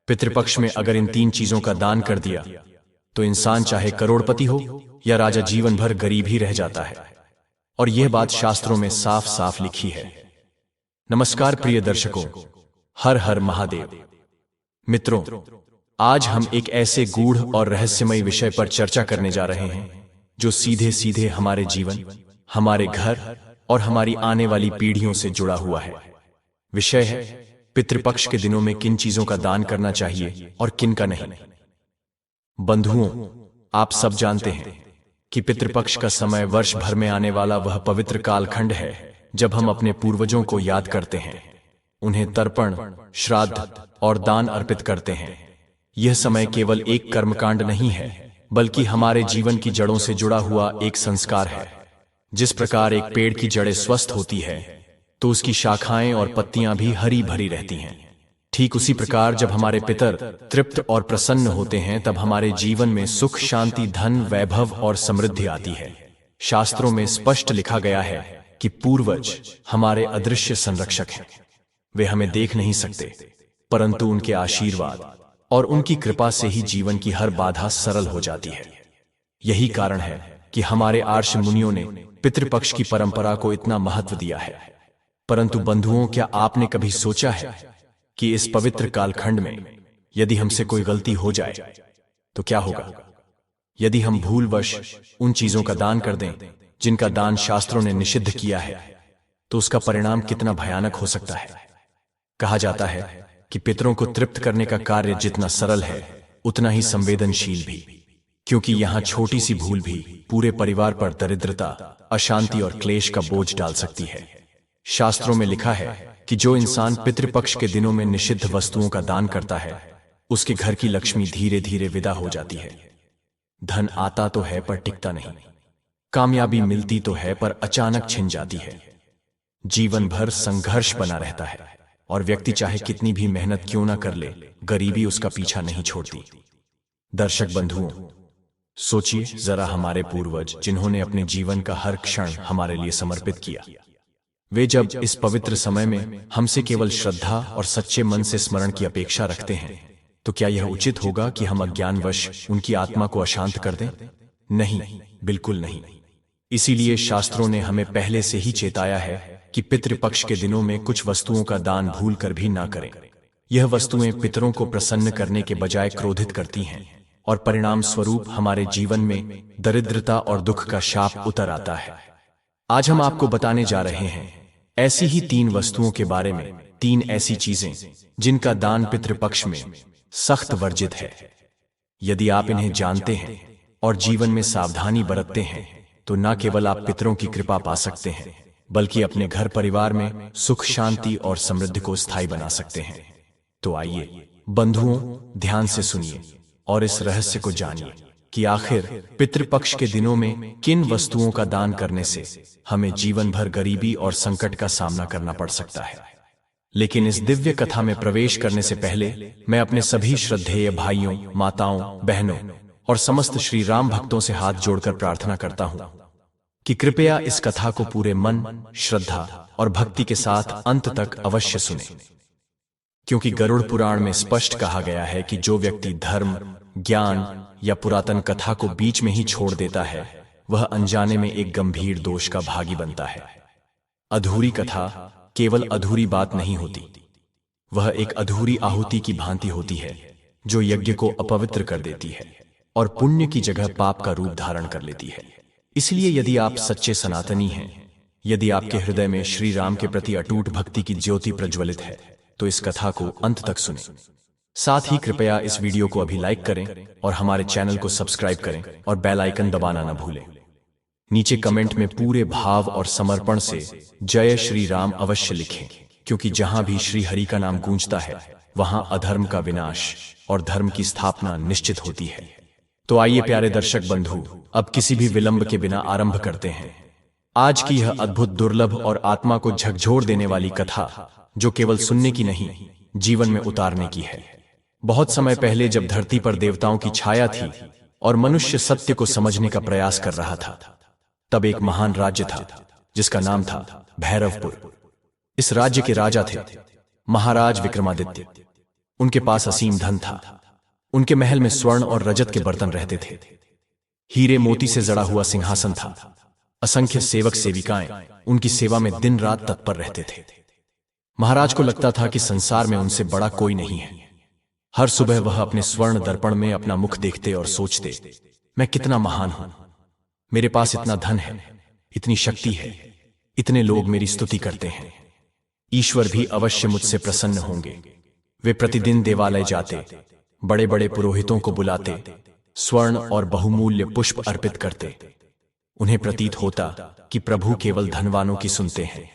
पितृपक्ष में अगर इन तीन चीजों का दान कर दिया तो इंसान चाहे करोड़पति हो या राजा जीवन भर गरीब ही रह जाता है। और यह बात शास्त्रों में साफ साफ लिखी है। नमस्कार प्रिय दर्शकों, हर हर महादेव। मित्रों, आज हम एक ऐसे गूढ़ और रहस्यमय विषय पर चर्चा करने जा रहे हैं जो सीधे सीधे हमारे जीवन, हमारे घर और हमारी आने वाली पीढ़ियों से जुड़ा हुआ है। विषय है पितृपक्ष के दिनों में किन चीजों का दान करना चाहिए और किन का नहीं। बंधुओं, आप सब जानते हैं कि पितृपक्ष का समय वर्ष भर में आने वाला वह पवित्र कालखंड है जब हम अपने पूर्वजों को याद करते हैं, उन्हें तर्पण, श्राद्ध और दान अर्पित करते हैं। यह समय केवल एक कर्मकांड नहीं है, बल्कि हमारे जीवन की जड़ों से जुड़ा हुआ एक संस्कार है। जिस प्रकार एक पेड़ की जड़ें स्वस्थ होती है तो उसकी शाखाएं और पत्तियां भी हरी भरी रहती हैं। ठीक उसी प्रकार जब हमारे पितर तृप्त और प्रसन्न होते हैं तब हमारे जीवन में सुख, शांति, धन, वैभव और समृद्धि आती है। शास्त्रों में स्पष्ट लिखा गया है कि पूर्वज हमारे अदृश्य संरक्षक हैं। वे हमें देख नहीं सकते, परंतु उनके आशीर्वाद और उनकी कृपा से ही जीवन की हर बाधा सरल हो जाती है। यही कारण है कि हमारे आर्ष मुनियों ने पितृपक्ष की परंपरा को इतना महत्व दिया है। परंतु बंधुओं, क्या आपने कभी सोचा है कि इस पवित्र कालखंड में यदि हमसे कोई गलती हो जाए तो क्या होगा? यदि हम भूलवश उन चीजों का दान कर दें जिनका दान शास्त्रों ने निषिद्ध किया है, तो उसका परिणाम कितना भयानक हो सकता है। कहा जाता है कि पितरों को तृप्त करने का कार्य जितना सरल है उतना ही संवेदनशील भी, क्योंकि यहां छोटी सी भूल भी पूरे परिवार पर दरिद्रता, अशांति और क्लेश का बोझ डाल सकती है। शास्त्रों में लिखा है कि जो इंसान पितृपक्ष के दिनों में निषिद्ध वस्तुओं का दान करता है उसके घर की लक्ष्मी धीरे धीरे विदा हो जाती है। धन आता तो है पर टिकता नहीं, कामयाबी मिलती तो है पर अचानक छिन जाती है। जीवन भर संघर्ष बना रहता है और व्यक्ति चाहे कितनी भी मेहनत क्यों ना कर ले, गरीबी उसका पीछा नहीं छोड़ती। दर्शक बंधुओं, सोचिए जरा, हमारे पूर्वज जिन्होंने अपने जीवन का हर क्षण हमारे लिए समर्पित किया, वे जब इस पवित्र समय में हमसे केवल श्रद्धा और सच्चे मन से स्मरण की अपेक्षा रखते हैं, तो क्या यह उचित होगा कि हम अज्ञानवश उनकी आत्मा को अशांत कर दें? नहीं, बिल्कुल नहीं। इसीलिए शास्त्रों ने हमें पहले से ही चेताया है कि पितृपक्ष के दिनों में कुछ वस्तुओं का दान भूल कर भी ना करें। यह वस्तुएं पितरों को प्रसन्न करने के बजाय क्रोधित करती हैं और परिणाम स्वरूप हमारे जीवन में दरिद्रता और दुख का शाप उतर आता है। आज हम आपको बताने जा रहे हैं ऐसी ही 3 वस्तुओं के बारे में, 3 ऐसी चीजें जिनका दान पितृपक्ष में सख्त वर्जित है। यदि आप इन्हें जानते हैं और जीवन में सावधानी बरतते हैं तो न केवल आप पितरों की कृपा पा सकते हैं, बल्कि अपने घर परिवार में सुख, शांति और समृद्धि को स्थायी बना सकते हैं। तो आइए बंधुओं, ध्यान से सुनिए और इस रहस्य को जानिए कि आखिर पितृपक्ष के दिनों में किन वस्तुओं का दान करने से हमें जीवन भर गरीबी और संकट का सामना करना पड़ सकता है। लेकिन इस दिव्य कथा में प्रवेश करने से पहले मैं अपने सभी श्रद्धेय भाइयों, माताओं, बहनों और समस्त श्री राम भक्तों से हाथ जोड़कर प्रार्थना करता हूं कि कृपया इस कथा को पूरे मन, श्रद्धा और भक्ति के साथ अंत तक अवश्य सुनें, क्योंकि गरुड़ पुराण में स्पष्ट कहा गया है कि जो व्यक्ति धर्म, ज्ञान या पुरातन कथा को बीच में ही छोड़ देता है वह अनजाने में एक गंभीर दोष का भागी बनता है। अधूरी कथा केवल अधूरी बात नहीं होती, वह एक अधूरी आहुति की भांति होती है जो यज्ञ को अपवित्र कर देती है और पुण्य की जगह पाप का रूप धारण कर लेती है। इसलिए यदि आप सच्चे सनातनी हैं, यदि आपके हृदय में श्री राम के प्रति अटूट भक्ति की ज्योति प्रज्वलित है, तो इस कथा को अंत तक सुनें। साथ ही कृपया इस वीडियो को अभी लाइक करें और हमारे चैनल को सब्सक्राइब करें और बेल आइकन दबाना न भूलें। नीचे कमेंट में पूरे भाव और समर्पण से जय श्री राम अवश्य लिखें, क्योंकि जहां भी श्री हरि का नाम गूंजता है वहां अधर्म का विनाश और धर्म की स्थापना निश्चित होती है। तो आइए प्यारे दर्शक बंधु, अब किसी भी विलंब के बिना आरंभ करते हैं आज की यह अद्भुत, दुर्लभ और आत्मा को झकझोर देने वाली कथा, जो केवल सुनने की नहीं, जीवन में उतारने की है। बहुत समय पहले जब धरती पर देवताओं की छाया थी और मनुष्य सत्य को समझने का प्रयास कर रहा था, तब एक महान राज्य था जिसका नाम था भैरवपुर। इस राज्य के राजा थे महाराज विक्रमादित्य। उनके पास असीम धन था। उनके महल में स्वर्ण और रजत के बर्तन रहते थे। हीरे मोती से जड़ा हुआ सिंहासन था। असंख्य सेवक सेविकाएं उनकी सेवा में दिन रात तत्पर रहते थे। महाराज को लगता था कि संसार में उनसे बड़ा कोई नहीं है। हर सुबह वह अपने स्वर्ण दर्पण में अपना मुख देखते और सोचते, मैं कितना महान हूं, मेरे पास इतना धन है, इतनी शक्ति है, इतने लोग मेरी स्तुति करते हैं, ईश्वर भी अवश्य मुझसे प्रसन्न होंगे। वे प्रतिदिन देवालय जाते, बड़े बड़े पुरोहितों को बुलाते, स्वर्ण और बहुमूल्य पुष्प अर्पित करते। उन्हें प्रतीत होता कि प्रभु केवल धनवानों की सुनते हैं,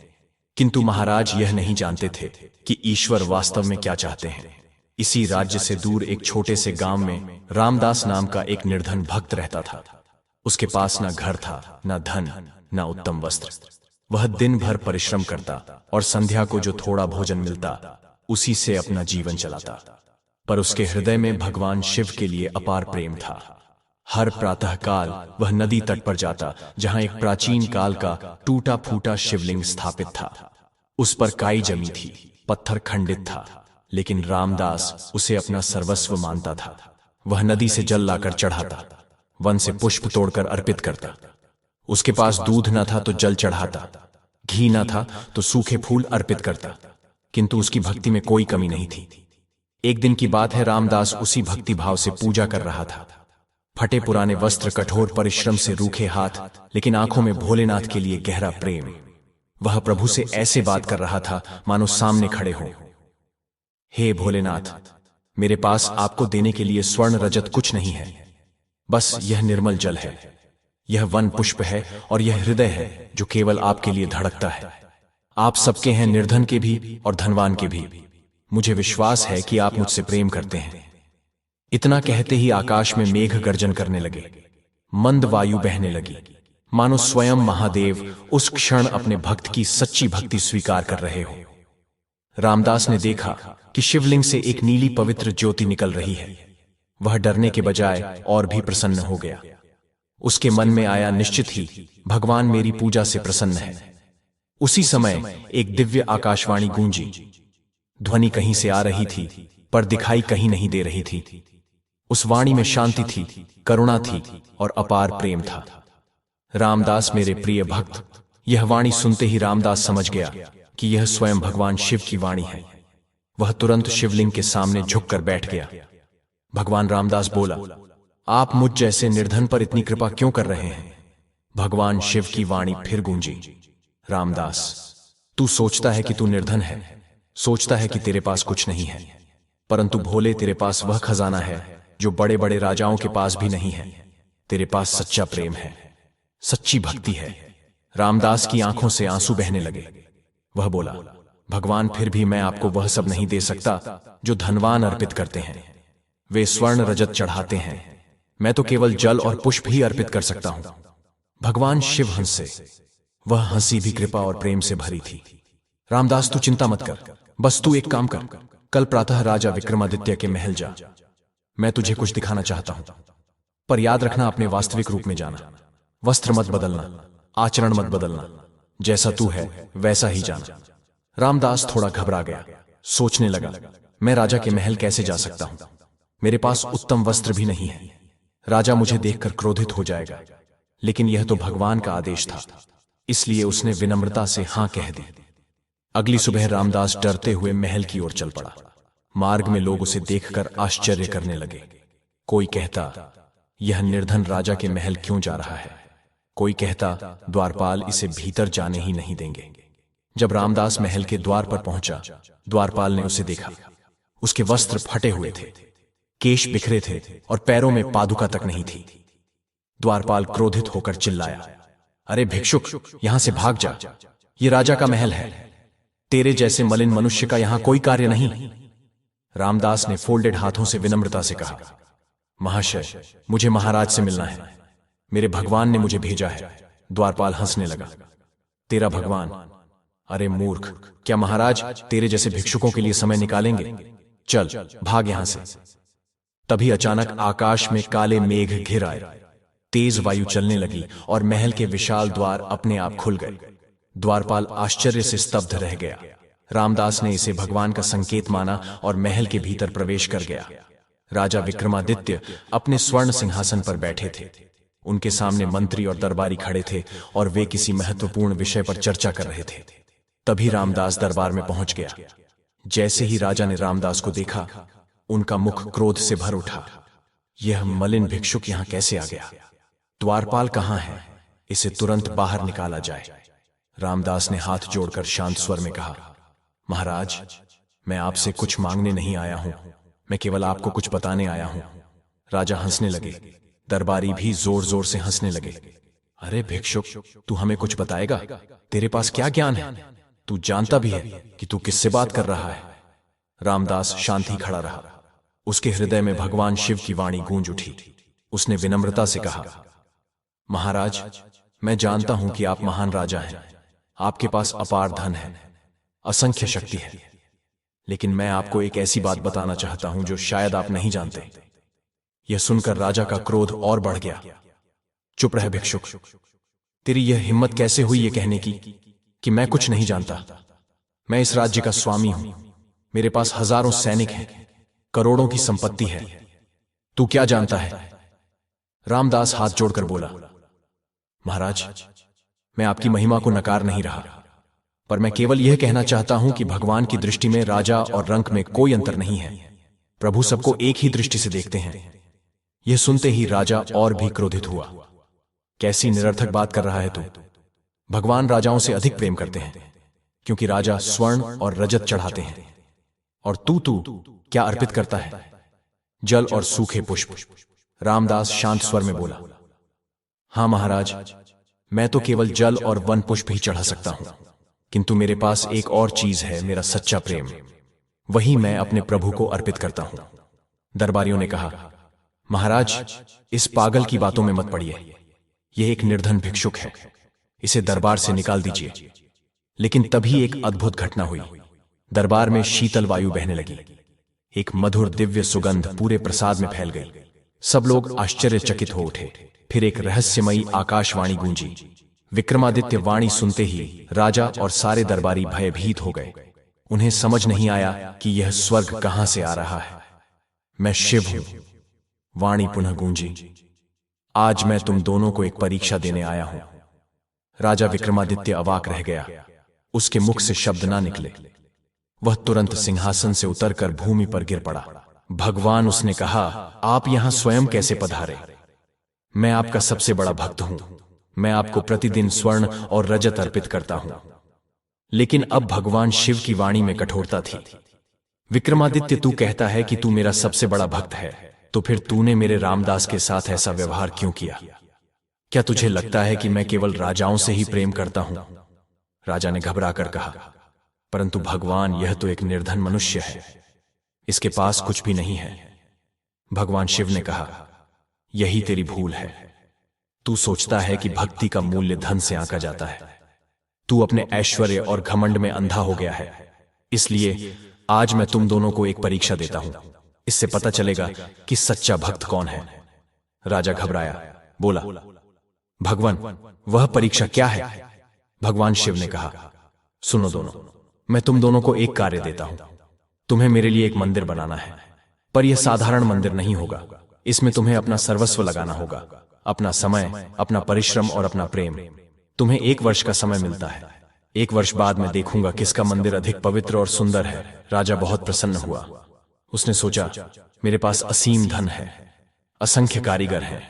किंतु महाराज यह नहीं जानते थे कि ईश्वर वास्तव में क्या चाहते हैं। इसी राज्य से दूर एक छोटे से गांव में रामदास नाम का एक निर्धन भक्त रहता था। उसके पास न घर था, न धन, न उत्तम वस्त्र। वह दिन भर परिश्रम करता और संध्या को जो थोड़ा भोजन मिलता उसी से अपना जीवन चलाता। पर उसके हृदय में भगवान शिव के लिए अपार प्रेम था। हर प्रातःकाल वह नदी तट पर जाता, जहां एक प्राचीन काल का टूटा फूटा शिवलिंग स्थापित था। उस पर काई जमी थी, पत्थर खंडित था, लेकिन रामदास उसे अपना सर्वस्व मानता था। वह नदी से जल लाकर चढ़ाता, वन से पुष्प तोड़कर अर्पित करता। उसके पास दूध न था तो जल चढ़ाता, घी न था तो सूखे फूल अर्पित करता, किंतु उसकी भक्ति में कोई कमी नहीं थी। एक दिन की बात है, रामदास उसी भक्ति भाव से पूजा कर रहा था। फटे पुराने वस्त्र, कठोर परिश्रम से रूखे हाथ, लेकिन आंखों में भोलेनाथ के लिए गहरा प्रेम। वह प्रभु से ऐसे बात कर रहा था मानो सामने खड़े हों। हे भोलेनाथ, मेरे पास आपको देने के लिए स्वर्ण रजत कुछ नहीं है, बस यह निर्मल जल है, यह वन पुष्प है और यह हृदय है जो केवल आपके लिए धड़कता है। आप सबके हैं, निर्धन के भी और धनवान के भी। मुझे विश्वास है कि आप मुझसे प्रेम करते हैं। इतना कहते ही आकाश में मेघ गर्जन करने लगे, मंद वायु बहने लगी, मानो स्वयं महादेव उस क्षण अपने भक्त की सच्ची भक्ति स्वीकार कर रहे हो। रामदास ने देखा कि शिवलिंग से एक नीली पवित्र ज्योति निकल रही है। वह डरने के बजाय और भी प्रसन्न हो गया। उसके मन में आया, निश्चित ही भगवान मेरी पूजा से प्रसन्न है। उसी समय एक दिव्य आकाशवाणी गूंजी। ध्वनि कहीं से आ रही थी, पर दिखाई कहीं नहीं दे रही थी। उस वाणी में शांति थी, करुणा थी और अपार प्रेम था। रामदास मेरे प्रिय भक्त, यह वाणी सुनते ही रामदास समझ गया कि यह स्वयं भगवान शिव की वाणी है। वह तुरंत शिवलिंग के सामने झुककर बैठ गया। भगवान रामदास बोला, आप मुझ जैसे निर्धन पर इतनी कृपा क्यों कर रहे हैं? भगवान शिव की वाणी फिर गूंजी, रामदास, तू सोचता है कि तू निर्धन है, सोचता है कि तेरे पास कुछ नहीं है, परंतु भोले, तेरे पास वह खजाना है जो बड़े बड़े राजाओं के पास भी नहीं है। तेरे पास सच्चा प्रेम है, सच्ची भक्ति है। रामदास की आंखों से आंसू बहने लगे। वह बोला, भगवान, फिर भी मैं आपको वह सब नहीं दे सकता जो धनवान अर्पित करते हैं। वे स्वर्ण रजत चढ़ाते हैं, मैं तो केवल जल और पुष्प ही अर्पित कर सकता हूं। भगवान शिव हंसे। वह हंसी भी कृपा और प्रेम से भरी थी। रामदास, तू चिंता मत कर, बस तू एक काम कर, कल प्रातः राजा विक्रमादित्य के महल जा। मैं तुझे कुछ दिखाना चाहता हूं, पर याद रखना, अपने वास्तविक रूप में जाना। वस्त्र मत बदलना, आचरण मत बदलना, जैसा तू है वैसा ही जाना। रामदास थोड़ा घबरा गया, सोचने लगा, मैं राजा के महल कैसे जा सकता हूं? मेरे पास उत्तम वस्त्र भी नहीं है, राजा मुझे देखकर क्रोधित हो जाएगा। लेकिन यह तो भगवान का आदेश था, इसलिए उसने विनम्रता से हां कह दी। अगली सुबह रामदास डरते हुए महल की ओर चल पड़ा। मार्ग में लोग उसे देखकर आश्चर्य करने लगे। कोई कहता, यह निर्धन राजा के महल क्यों जा रहा है? कोई कहता, द्वारपाल इसे भीतर जाने ही नहीं देंगे। जब रामदास महल के द्वार पर पहुंचा, द्वारपाल ने उसे देखा। उसके वस्त्र फटे हुए थे, केश बिखरे थे और पैरों में पादुका तक नहीं थी। द्वारपाल क्रोधित होकर चिल्लाया, अरे भिक्षुक, यहां से भाग जा, ये राजा का महल है, तेरे जैसे मलिन मनुष्य का यहां कोई कार्य नहीं। रामदास ने फोल्डेड हाथों से विनम्रता से कहा, महाशय, मुझे महाराज से मिलना है, मेरे भगवान ने मुझे भेजा है। द्वारपाल हंसने लगा, तेरा भगवान? अरे मूर्ख, क्या महाराज तेरे जैसे भिक्षुकों के लिए समय निकालेंगे? चल भाग यहां से। तभी अचानक आकाश में काले मेघ घिर आए, तेज वायु चलने लगी और महल के विशाल द्वार अपने आप खुल गए। द्वारपाल आश्चर्य से स्तब्ध रह गया। रामदास ने इसे भगवान का संकेत माना और महल के भीतर प्रवेश कर गया। राजा विक्रमादित्य अपने स्वर्ण सिंहासन पर बैठे थे। उनके सामने मंत्री और दरबारी खड़े थे और वे किसी महत्वपूर्ण विषय पर चर्चा कर रहे थे। तभी रामदास दरबार में पहुंच गया। जैसे ही राजा ने रामदास को देखा, उनका मुख क्रोध से भर उठा। यह मलिन भिक्षुक यहां कैसे आ गया? द्वारपाल कहां है? इसे तुरंत बाहर निकाला जाए। रामदास ने हाथ जोड़कर शांत स्वर में कहा, महाराज, मैं आपसे कुछ मांगने नहीं आया हूं, मैं केवल आपको कुछ बताने आया हूं। राजा हंसने लगे। दरबारी भी जोर जोर से हंसने लगे। अरे भिक्षुक, तू हमें कुछ बताएगा? तेरे पास क्या ज्ञान है? तू जानता भी है कि तू किससे बात कर रहा है? रामदास शांत ही खड़ा रहा। उसके हृदय में भगवान शिव की वाणी गूंज उठी। उसने विनम्रता से कहा, महाराज, मैं जानता हूं कि आप महान राजा हैं। आपके पास अपार धन है, असंख्य शक्ति है। लेकिन मैं आपको एक ऐसी बात बताना चाहता हूं जो शायद आप नहीं जानते। यह सुनकर राजा का क्रोध और बढ़ गया। चुप रह भिक्षुक, तेरी यह हिम्मत कैसे हुई ये कहने की कि मैं कुछ नहीं जानता? मैं इस राज्य का स्वामी हूं। मेरे पास हजारों सैनिक हैं, करोड़ों की संपत्ति है। तू क्या जानता है? रामदास हाथ जोड़कर बोला, महाराज, मैं आपकी महिमा को नकार नहीं रहा, पर मैं केवल यह कहना चाहता हूं कि भगवान की दृष्टि में राजा और रंक में कोई अंतर नहीं है। प्रभु सबको एक ही दृष्टि से देखते हैं। यह सुनते ही राजा और भी क्रोधित हुआ। कैसी निरर्थक बात कर रहा है तू? भगवान राजाओं से अधिक प्रेम करते हैं, क्योंकि राजा स्वर्ण और रजत चढ़ाते हैं। और तू क्या अर्पित करता है? जल और सूखे पुष्प। रामदास शांत स्वर में बोला, हां महाराज, मैं तो केवल जल और वन पुष्प ही चढ़ा सकता हूं, किंतु मेरे पास एक और चीज है, मेरा सच्चा प्रेम। वही मैं अपने प्रभु को अर्पित करता हूं। दरबारियों ने कहा, महाराज, इस पागल की बातों में मत पड़िए। यह एक निर्धन भिक्षुक है, इसे दरबार से निकाल दीजिए। लेकिन तभी एक अद्भुत घटना हुई। दरबार में शीतल वायु बहने लगी। एक मधुर दिव्य सुगंध पूरे प्रसाद में फैल गई। सब लोग आश्चर्यचकित हो उठे। फिर एक रहस्यमयी आकाशवाणी गूंजी। विक्रमादित्य वाणी सुनते ही राजा और सारे दरबारी भयभीत हो गए। उन्हें समझ नहीं आया कि यह स्वर्ग कहां से आ रहा है। मैं शिव हूं। वाणी पुनः गूंजी, आज मैं तुम दोनों को एक परीक्षा देने आया हूं। राजा विक्रमादित्य अवाक रह गया। उसके मुख से शब्द ना निकले। वह तुरंत सिंहासन से उतरकर भूमि पर गिर पड़ा। भगवान, उसने कहा, आप यहां स्वयं कैसे पधारे? मैं आपका सबसे बड़ा भक्त हूं। मैं आपको प्रतिदिन स्वर्ण और रजत अर्पित करता हूं। लेकिन अब भगवान शिव की वाणी में कठोरता थी। विक्रमादित्य, तू कहता है कि तू मेरा सबसे बड़ा भक्त है, तो फिर तूने मेरे रामदास के साथ ऐसा व्यवहार क्यों किया? क्या तुझे लगता है कि मैं केवल राजाओं से ही प्रेम करता हूं? राजा ने घबराकर कहा, परंतु भगवान, यह तो एक निर्धन मनुष्य है, इसके पास कुछ भी नहीं है। भगवान शिव ने कहा, यही तेरी भूल है। तू सोचता है कि भक्ति का मूल्य धन से आंका जाता है। तू अपने ऐश्वर्य और घमंड में अंधा हो गया है। इसलिए आज मैं तुम दोनों को एक परीक्षा देता हूं। इससे पता चलेगा कि सच्चा भक्त कौन है। राजा घबराया, बोला, भगवान, वह परीक्षा क्या है? भगवान शिव ने कहा, सुनो दोनों, मैं तुम दोनों को एक कार्य देता हूं। तुम्हें मेरे लिए एक मंदिर बनाना है, पर यह साधारण मंदिर नहीं होगा। इसमें तुम्हें अपना सर्वस्व लगाना होगा, अपना समय, अपना परिश्रम और अपना प्रेम। तुम्हें 1 वर्ष का समय मिलता है। 1 वर्ष बाद मैं देखूंगा किसका मंदिर अधिक पवित्र और सुंदर है। राजा बहुत प्रसन्न हुआ। उसने सोचा, मेरे पास असीम धन है, असंख्य कारीगर हैं,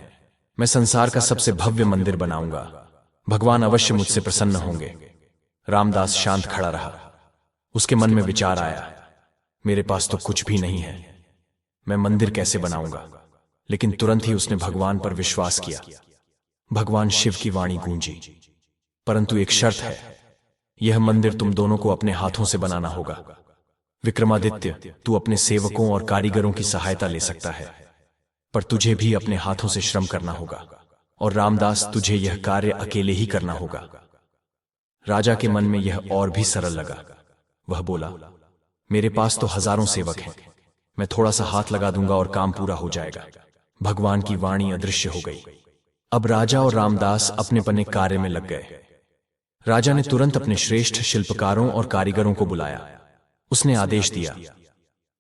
मैं संसार का सबसे भव्य मंदिर बनाऊंगा। भगवान अवश्य मुझसे प्रसन्न होंगे। रामदास शांत खड़ा रहा। उसके मन में विचार आया, मेरे पास तो कुछ भी नहीं है, मैं मंदिर कैसे बनाऊंगा? लेकिन तुरंत ही उसने भगवान पर विश्वास किया। भगवान शिव की वाणी गूंजी, परंतु एक शर्त है, यह मंदिर तुम दोनों को अपने हाथों से बनाना होगा। विक्रमादित्य, तू अपने सेवकों और कारीगरों की सहायता ले सकता है, पर तुझे भी अपने हाथों से श्रम करना होगा। और रामदास, तुझे यह कार्य अकेले ही करना होगा। राजा के मन में यह और भी सरल लगा। वह बोला, मेरे पास तो हजारों सेवक हैं, मैं थोड़ा सा हाथ लगा दूंगा और काम पूरा हो जाएगा। भगवान की वाणी अदृश्य हो गई। अब राजा और रामदास अपने अपने कार्य में लग गए। राजा ने तुरंत अपने श्रेष्ठ शिल्पकारों और कारीगरों को बुलाया। उसने आदेश दिया,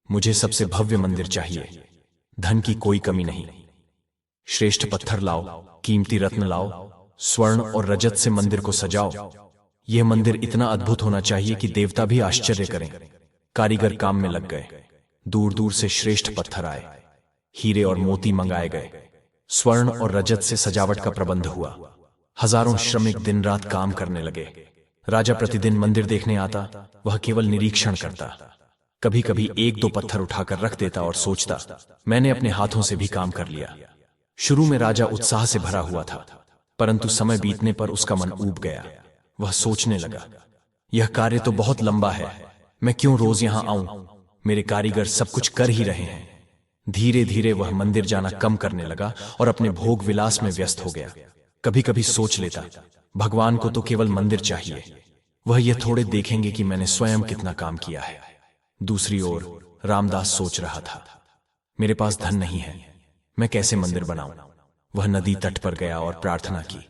मुझे सबसे भव्य मंदिर चाहिए, धन की कोई कमी नहीं। श्रेष्ठ पत्थर लाओ, कीमती रत्न लाओ, स्वर्ण और रजत से मंदिर को सजाओ। यह मंदिर इतना अद्भुत होना चाहिए कि देवता भी आश्चर्य करें। कारीगर काम में लग गए। दूर दूर से श्रेष्ठ पत्थर आए, हीरे और मोती मंगाए गए, स्वर्ण और रजत से सजावट का प्रबंध हुआ। हजारों श्रमिक दिन रात काम करने लगे। राजा प्रतिदिन मंदिर देखने आता, वह केवल निरीक्षण करता। कभी कभी एक दो पत्थर उठाकर रख देता और सोचता, मैंने अपने हाथों से भी काम कर लिया। शुरू में राजा उत्साह से भरा हुआ था, परंतु समय बीतने पर उसका मन ऊब गया। वह सोचने लगा, यह कार्य तो बहुत लंबा है, मैं क्यों रोज यहां आऊं? मेरे कारीगर सब कुछ कर ही रहे हैं। धीरे धीरे वह मंदिर जाना कम करने लगा और अपने भोग विलास में व्यस्त हो गया। कभी कभी सोच लेता, भगवान को तो केवल मंदिर चाहिए, वह यह थोड़े देखेंगे कि मैंने स्वयं कितना काम किया है। दूसरी ओर रामदास सोच रहा था, मेरे पास धन नहीं है, मैं कैसे मंदिर बनाऊं? वह नदी तट पर गया और प्रार्थना की,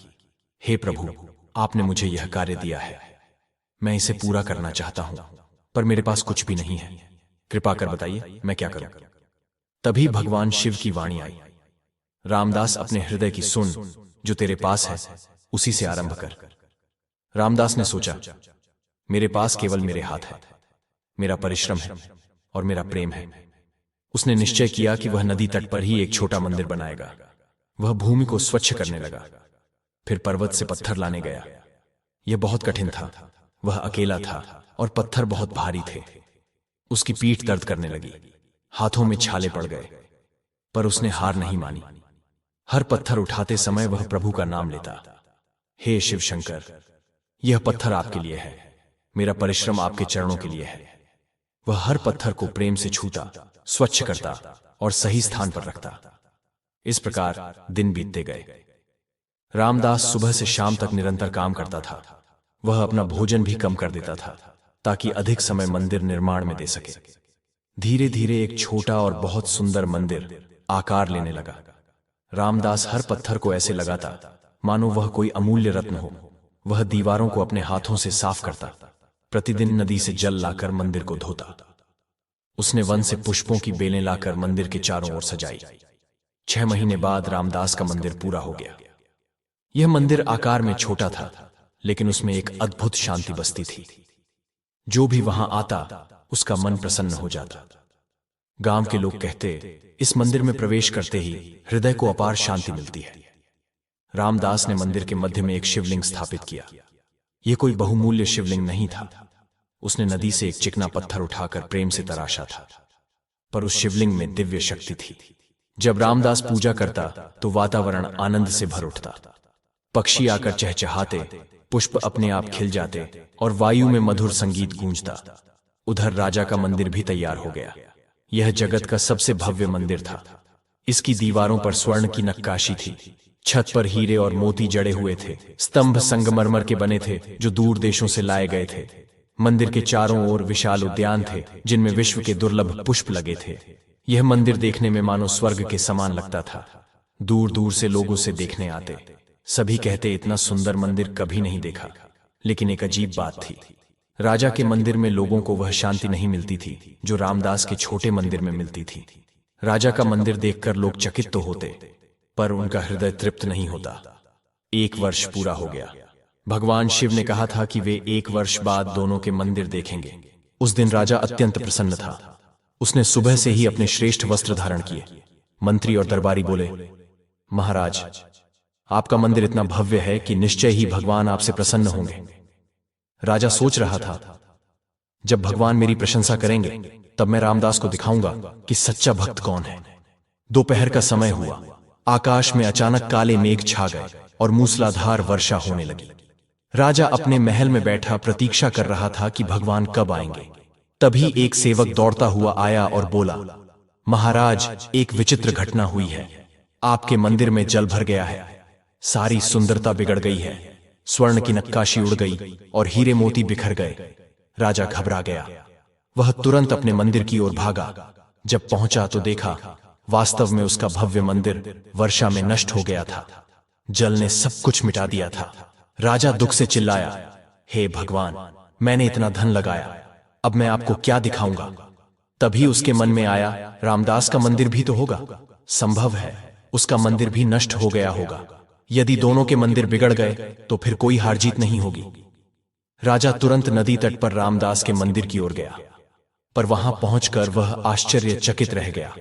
हे प्रभु, आपने मुझे यह कार्य दिया है, मैं इसे पूरा करना चाहता हूं, पर मेरे पास कुछ भी नहीं है, कृपा कर बताइए मैं क्या करूं? तभी भगवान शिव की वाणी आई, रामदास अपने हृदय की सुन, जो तेरे पास है उसी से आरंभ कर। रामदास ने सोचा, मेरे पास केवल मेरे हाथ है, मेरा परिश्रम है और मेरा प्रेम है। उसने निश्चय किया कि वह नदी तट पर ही एक छोटा मंदिर बनाएगा। वह भूमि को स्वच्छ करने लगा, फिर पर्वत से पत्थर लाने गया। यह बहुत कठिन था, वह अकेला था और पत्थर बहुत भारी थे। उसकी पीठ दर्द करने लगी, हाथों में छाले पड़ गए, पर उसने हार नहीं मानी। हर पत्थर उठाते समय वह प्रभु का नाम लेता, हे शिव शंकर, यह पत्थर आपके लिए है, मेरा परिश्रम आपके चरणों के लिए है। वह हर पत्थर को प्रेम से छूता, स्वच्छ करता और सही स्थान पर रखता। इस प्रकार दिन बीतते गए। रामदास सुबह से शाम तक निरंतर काम करता था। वह अपना भोजन भी कम कर देता था ताकि अधिक समय मंदिर निर्माण में दे सके। धीरे धीरे एक छोटा और बहुत सुंदर मंदिर आकार लेने लगा। रामदास हर पत्थर को ऐसे लगाता मानो वह कोई अमूल्य रत्न हो। वह दीवारों को अपने हाथों से साफ करता, प्रतिदिन नदी से जल लाकर मंदिर को धोता। उसने वन से पुष्पों की बेलें लाकर मंदिर के चारों ओर सजाई। 6 महीने बाद रामदास का मंदिर पूरा हो गया। यह मंदिर आकार में छोटा था, लेकिन उसमें एक अद्भुत शांति बसती थी। जो भी वहां आता उसका मन प्रसन्न हो जाता। गांव के लोग कहते, इस मंदिर में प्रवेश करते ही हृदय को अपार शांति मिलती है। रामदास ने मंदिर के मध्य में एक शिवलिंग स्थापित किया। यह कोई बहुमूल्य शिवलिंग नहीं था। उसने नदी से एक चिकना पत्थर उठाकर प्रेम से तराशा था, पर उस शिवलिंग में दिव्य शक्ति थी। जब रामदास पूजा करता तो वातावरण आनंद से भर उठता। पक्षी आकर चहचहाते, पुष्प अपने आप खिल जाते और वायु में मधुर संगीत गूंजता। उधर राजा का मंदिर भी तैयार हो गया। यह जगत का सबसे भव्य मंदिर था। इसकी दीवारों पर स्वर्ण की नक्काशी थी, छत पर हीरे और मोती जड़े हुए थे, स्तंभ संगमरमर के बने थे जो दूर देशों से लाए गए थे। मंदिर के चारों ओर विशाल उद्यान थे जिनमें विश्व के दुर्लभ पुष्प लगे थे। यह मंदिर देखने में मानो स्वर्ग के समान लगता था। दूर दूर से लोग उसे देखने आते। सभी कहते, इतना सुंदर मंदिर कभी नहीं देखा। लेकिन एक अजीब बात थी, राजा के मंदिर में लोगों को वह शांति नहीं मिलती थी जो रामदास के छोटे मंदिर में मिलती थी। राजा का मंदिर देखकर लोग चकित तो होते, पर उनका हृदय तृप्त नहीं होता। 1 वर्ष पूरा हो गया। भगवान शिव ने कहा था कि वे 1 वर्ष बाद दोनों के मंदिर देखेंगे। उस दिन राजा अत्यंत प्रसन्न था। उसने सुबह से ही अपने श्रेष्ठ वस्त्र धारण किए। मंत्री और दरबारी बोले, महाराज, आपका मंदिर इतना भव्य है कि निश्चय ही भगवान आपसे प्रसन्न होंगे। राजा सोच रहा था, जब भगवान मेरी प्रशंसा करेंगे तब मैं रामदास को दिखाऊंगा कि सच्चा भक्त कौन है। दोपहर का समय हुआ। आकाश में अचानक काले मेघ छा गए और मूसलाधार वर्षा होने लगी। राजा अपने महल में बैठा प्रतीक्षा कर रहा था कि भगवान कब आएंगे। तभी एक सेवक दौड़ता हुआ आया और बोला, महाराज, एक विचित्र घटना हुई है। आपके मंदिर में जल भर गया है। सारी सुंदरता बिगड़ गई है। स्वर्ण की नक्काशी उड़ गई और हीरे मोती बिखर गए। राजा घबरा गया। वह तुरंत अपने मंदिर की ओर भागा। जब पहुंचा तो देखा, वास्तव में उसका भव्य मंदिर वर्षा में नष्ट हो गया था। जल ने सब कुछ मिटा दिया था। राजा दुख से चिल्लाया, हे भगवान, मैंने इतना धन लगाया, अब मैं आपको क्या दिखाऊंगा। तभी उसके मन में आया, रामदास का मंदिर भी तो होगा, संभव है उसका मंदिर भी नष्ट हो गया होगा। यदि दोनों के मंदिर बिगड़ गए तो फिर कोई हार जीत नहीं होगी। राजा तुरंत नदी तट पर रामदास के मंदिर की ओर गया, पर वहां पहुंचकर वह आश्चर्यचकित रह गया।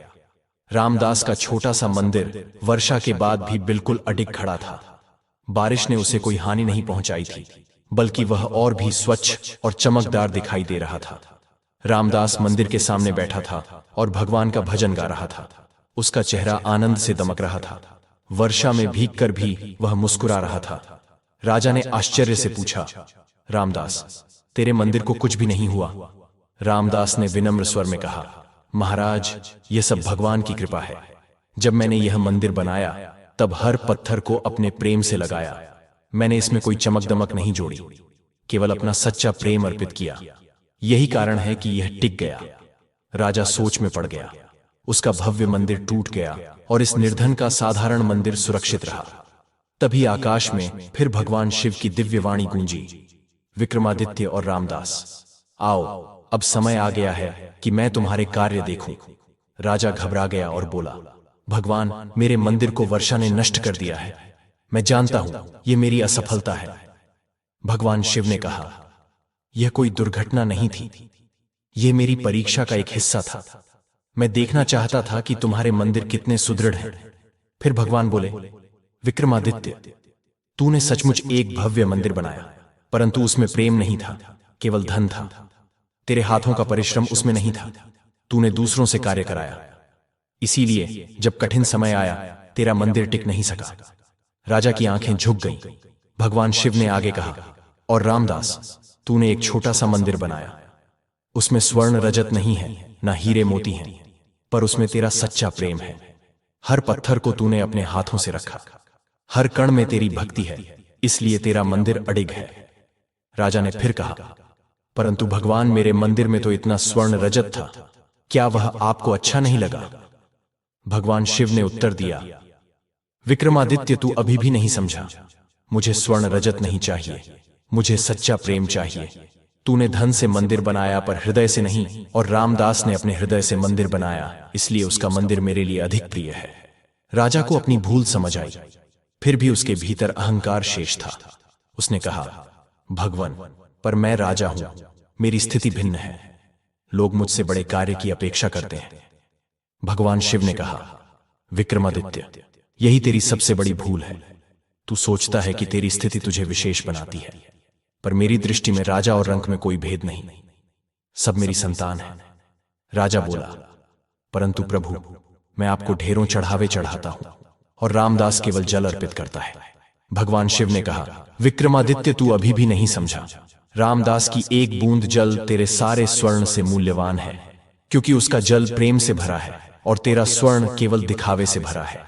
रामदास का छोटा सा मंदिर वर्षा के बाद भी बिल्कुल अडिग खड़ा था। बारिश ने उसे कोई हानि नहीं पहुंचाई थी, बल्कि वह और भी स्वच्छ और चमकदार दिखाई दे रहा था। रामदास मंदिर के सामने बैठा था और भगवान का भजन गा रहा था। उसका चेहरा आनंद से दमक रहा था। वर्षा में भीगकर भी वह मुस्कुरा रहा था। राजा ने आश्चर्य से पूछा, रामदास, तेरे मंदिर को कुछ भी नहीं हुआ? रामदास ने विनम्र स्वर में कहा, महाराज, यह सब भगवान की कृपा है। जब मैंने यह मंदिर बनाया तब हर पत्थर को अपने प्रेम से लगाया। मैंने इसमें कोई चमक दमक नहीं जोड़ी, केवल अपना सच्चा प्रेम अर्पित किया। यही कारण है कि यह टिक गया। राजा सोच में पड़ गया। उसका भव्य मंदिर टूट गया और इस निर्धन का साधारण मंदिर सुरक्षित रहा। तभी आकाश में फिर भगवान शिव की दिव्य वाणी गूंजी, विक्रमादित्य और रामदास, आओ, अब समय आ गया है कि मैं तुम्हारे कार्य देखूं। राजा घबरा गया और बोला, भगवान, मेरे मंदिर को वर्षा ने नष्ट कर दिया है। मैं जानता हूं यह मेरी असफलता है। भगवान शिव ने कहा, यह कोई दुर्घटना नहीं थी, यह मेरी परीक्षा का एक हिस्सा था। मैं देखना चाहता था कि तुम्हारे मंदिर कितने सुदृढ़ हैं। फिर भगवान बोले, विक्रमादित्य, तूने सचमुच एक भव्य मंदिर बनाया, परंतु उसमें प्रेम नहीं था, केवल धन था। तेरे हाथों का परिश्रम उसमें नहीं था। तूने दूसरों से कार्य कराया, इसीलिए जब कठिन समय आया तेरा मंदिर टिक नहीं सका। राजा की आंखें झुक गईं। भगवान शिव ने आगे कहा, और रामदास, तूने एक छोटा सा मंदिर बनाया। उसमें स्वर्ण रजत नहीं है, ना हीरे मोती हैं, पर उसमें तेरा सच्चा प्रेम है। हर पत्थर को तूने अपने हाथों से रखा, हर कण में तेरी भक्ति है, इसलिए तेरा मंदिर अडिग है। राजा ने फिर कहा, परंतु भगवान, मेरे मंदिर में तो इतना स्वर्ण रजत था, क्या वह आपको अच्छा नहीं लगा? भगवान शिव ने उत्तर दिया, विक्रमादित्य, तू अभी भी नहीं समझा। मुझे स्वर्ण रजत नहीं चाहिए, मुझे सच्चा प्रेम चाहिए। तूने धन से मंदिर बनाया पर हृदय से नहीं, और रामदास ने अपने हृदय से मंदिर बनाया, इसलिए उसका मंदिर मेरे लिए अधिक प्रिय है। राजा को अपनी भूल समझ आई, फिर भी उसके भीतर अहंकार शेष था। उसने कहा, भगवान, पर मैं राजा हूं, मेरी स्थिति भिन्न है। लोग मुझसे बड़े कार्य की अपेक्षा करते हैं। भगवान शिव ने कहा, विक्रमादित्य, यही तेरी सबसे बड़ी भूल है। तू सोचता है कि तेरी स्थिति तुझे विशेष बनाती है, पर मेरी दृष्टि में राजा और रंक में कोई भेद नहीं, सब मेरी संतान है। राजा बोला, परंतु प्रभु, मैं आपको ढेरों चढ़ावे चढ़ाता हूं और रामदास केवल जल अर्पित करता है। भगवान शिव ने कहा, विक्रमादित्य, तू अभी भी नहीं समझा। रामदास की एक बूंद जल तेरे सारे स्वर्ण से मूल्यवान है, क्योंकि उसका जल प्रेम से भरा है और तेरा स्वर्ण केवल दिखावे से भरा है।